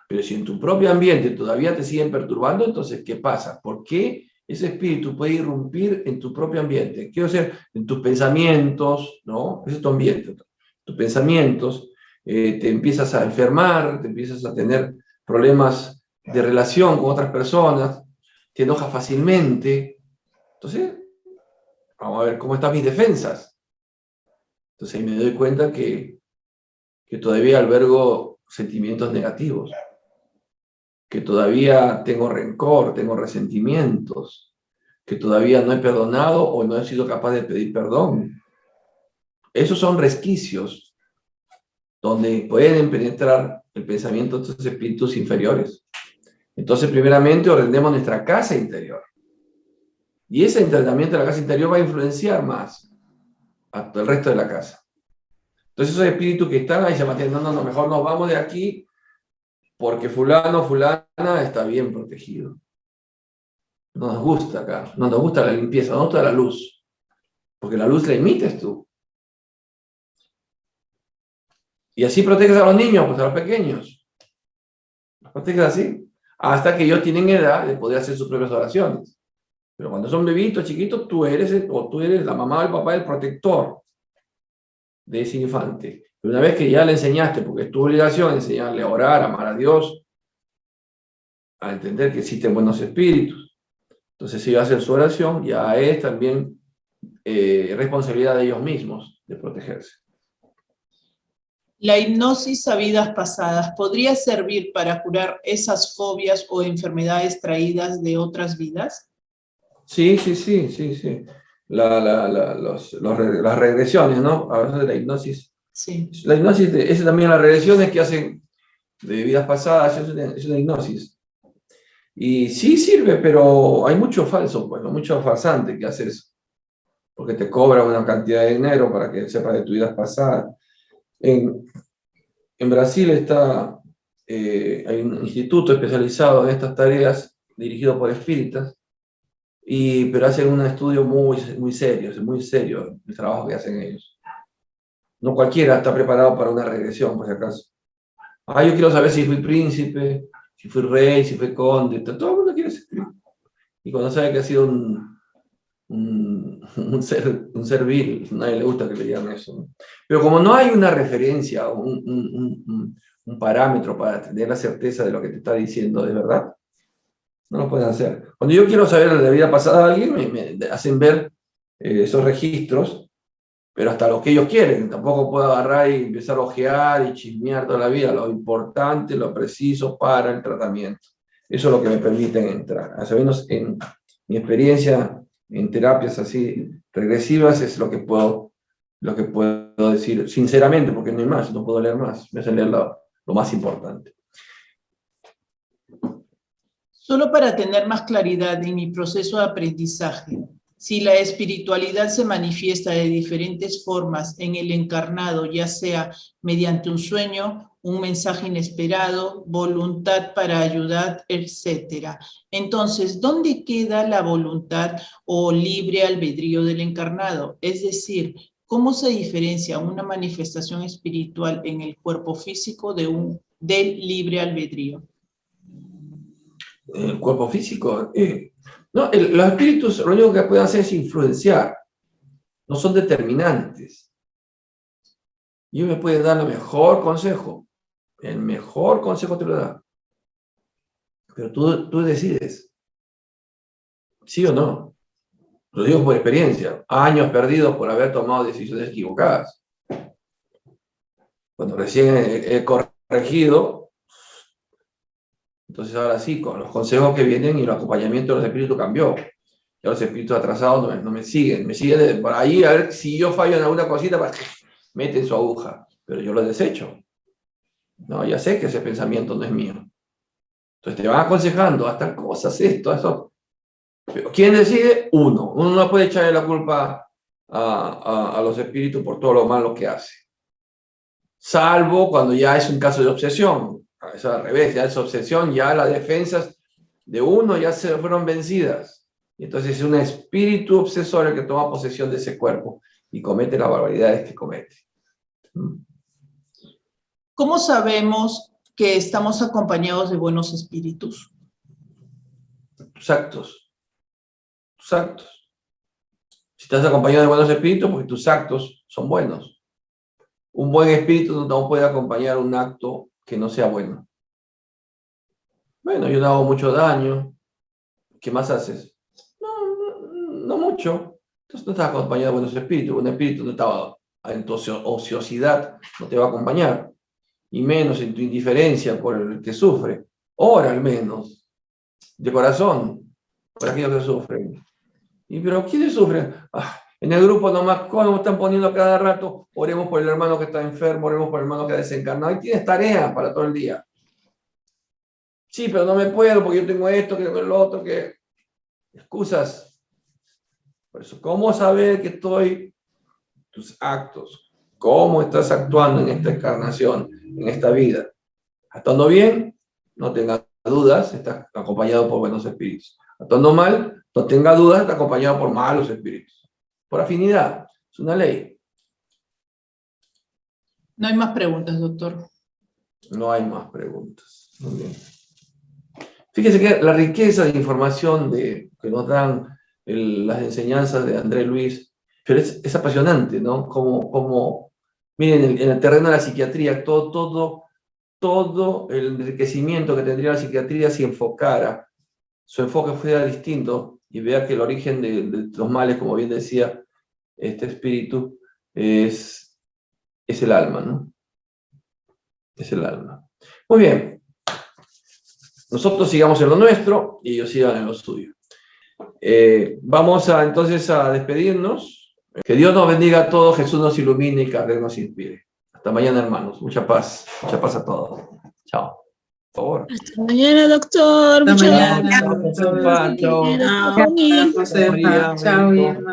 Pero si en tu propio ambiente todavía te siguen perturbando, entonces, ¿qué pasa? ¿Por qué ese espíritu puede irrumpir en tu propio ambiente? Quiero decir, en tus pensamientos, ¿no? Ese es tu ambiente. Tus pensamientos, te empiezas a enfermar, te empiezas a tener problemas de relación con otras personas, te enojas fácilmente. Entonces, vamos a ver cómo están mis defensas. Entonces ahí me doy cuenta que todavía albergo sentimientos negativos, que todavía tengo rencor, tengo resentimientos, que todavía no he perdonado o no he sido capaz de pedir perdón. Esos son resquicios donde pueden penetrar el pensamiento de estos espíritus inferiores. Entonces, primeramente, ordenemos nuestra casa interior. Y ese entrenamiento de la casa interior va a influenciar más a todo el resto de la casa. Entonces, esos espíritus que están ahí se mantienen, no, mejor nos vamos de aquí porque fulano, fulana está bien protegido. No nos gusta acá, no nos gusta la limpieza, no nos gusta la luz, porque la luz la emites tú. Y así proteges a los niños, pues a los pequeños. Los proteges así, hasta que ellos tienen edad de poder hacer sus propias oraciones. Pero cuando son bebitos, chiquitos, tú eres la mamá o el papá, el protector de ese infante. Pero una vez que ya le enseñaste, porque es tu obligación enseñarle a orar, a amar a Dios, a entender que existen buenos espíritus, entonces si ellos hacen su oración, ya es también responsabilidad de ellos mismos de protegerse. ¿La hipnosis a vidas pasadas podría servir para curar esas fobias o enfermedades traídas de otras vidas? Sí. Las regresiones, ¿no? A veces de la hipnosis. Sí. La hipnosis, es también las regresiones que hacen de vidas pasadas, es una hipnosis. Y sí sirve, pero hay mucho falso, pues, mucho farsante que hace eso. Porque te cobra una cantidad de dinero para que sepas de tu vida pasada. En Brasil hay un instituto especializado en estas tareas, dirigido por espíritas, pero hacen un estudio muy serio, es muy serio el trabajo que hacen ellos. No cualquiera está preparado para una regresión, por si acaso. Yo quiero saber si fui príncipe, si fui rey, si fui conde, todo el mundo quiere ser. Y cuando sabe que ha sido un ser vil, a nadie le gusta que le digan eso, ¿no? Pero como no hay una referencia, un parámetro para tener la certeza de lo que te está diciendo de verdad, no lo pueden hacer. Cuando yo quiero saber de la vida pasada de alguien, me hacen ver esos registros pero hasta lo que ellos quieren. Tampoco puedo agarrar y empezar a ojear y chismear toda la vida. Lo importante, lo preciso para el tratamiento. Eso es lo que me permiten entrar. Al menos en mi experiencia en terapias así regresivas es lo que puedo decir sinceramente, porque no hay más, no puedo leer más. Me hacen leer lo más importante. Solo para tener más claridad en mi proceso de aprendizaje, si la espiritualidad se manifiesta de diferentes formas en el encarnado, ya sea mediante un sueño, un mensaje inesperado, voluntad para ayudar, etc. Entonces, ¿dónde queda la voluntad o libre albedrío del encarnado? Es decir, ¿cómo se diferencia una manifestación espiritual en el cuerpo físico del libre albedrío? El cuerpo físico. No, los espíritus lo único que pueden hacer es influenciar, no son determinantes. Ellos me pueden dar el mejor consejo te lo da. Pero tú decides, sí o no. Lo digo por experiencia, años perdidos por haber tomado decisiones equivocadas. Cuando recién he corregido, entonces ahora sí, con los consejos que vienen y el acompañamiento de los espíritus cambió. Ya los espíritus atrasados no me siguen. Me siguen por ahí a ver si yo fallo en alguna cosita, meten su aguja. Pero yo lo desecho. No, ya sé que ese pensamiento no es mío. Entonces te van aconsejando hasta cosas, esto, eso. Pero ¿quién decide? Uno. Uno no puede echarle la culpa a los espíritus por todo lo malo que hace. Salvo cuando ya es un caso de obsesión. Es al revés, ya es obsesión, ya las defensas de uno ya se fueron vencidas. Y entonces es un espíritu obsesor el que toma posesión de ese cuerpo y comete las barbaridades que comete. ¿Cómo sabemos que estamos acompañados de buenos espíritus? Tus actos. Tus actos. Si estás acompañado de buenos espíritus, porque tus actos son buenos. Un buen espíritu no puede acompañar un acto que no sea bueno. Bueno, yo no hago mucho daño. ¿Qué más haces? No mucho. Entonces no estás acompañado de buenos espíritus. Un espíritu no estaba en tu ociosidad, no te va a acompañar. Y menos en tu indiferencia por el que sufre. Ora al menos, de corazón, por aquellos que sufren. Pero ¿quiénes sufren? En el grupo nomás, ¿cómo están poniendo cada rato? Oremos por el hermano que está enfermo, oremos por el hermano que ha desencarnado. Y tienes tareas para todo el día. Sí, pero no me puedo porque yo tengo esto, que tengo lo otro, que... Excusas. Por eso, ¿cómo saber que tus actos, cómo estás actuando en esta encarnación, en esta vida? Actuando bien, no tengas dudas, estás acompañado por buenos espíritus. Actuando mal, no tengas dudas, estás acompañado por malos espíritus. Por afinidad, es una ley. No hay más preguntas, doctor. No hay más preguntas. Muy bien. Fíjese que la riqueza de información que nos dan las enseñanzas de André Luis, pero es apasionante, ¿no? Miren, en el terreno de la psiquiatría, todo el enriquecimiento que tendría la psiquiatría si enfocara, su enfoque fuera distinto y vea que el origen de los males, como bien decía este espíritu, es el alma, ¿no? Es el alma. Muy bien. Nosotros sigamos en lo nuestro y ellos sigan en lo suyo. Vamos entonces a despedirnos. Que Dios nos bendiga a todos, Jesús nos ilumine y que nos inspire. Hasta mañana, hermanos. Mucha paz a todos. Chao. Por favor. Hasta mañana, doctor. Hasta Muchas mañana. gracias. Chao. Chao. Chao, Josefa. Chao, Irma.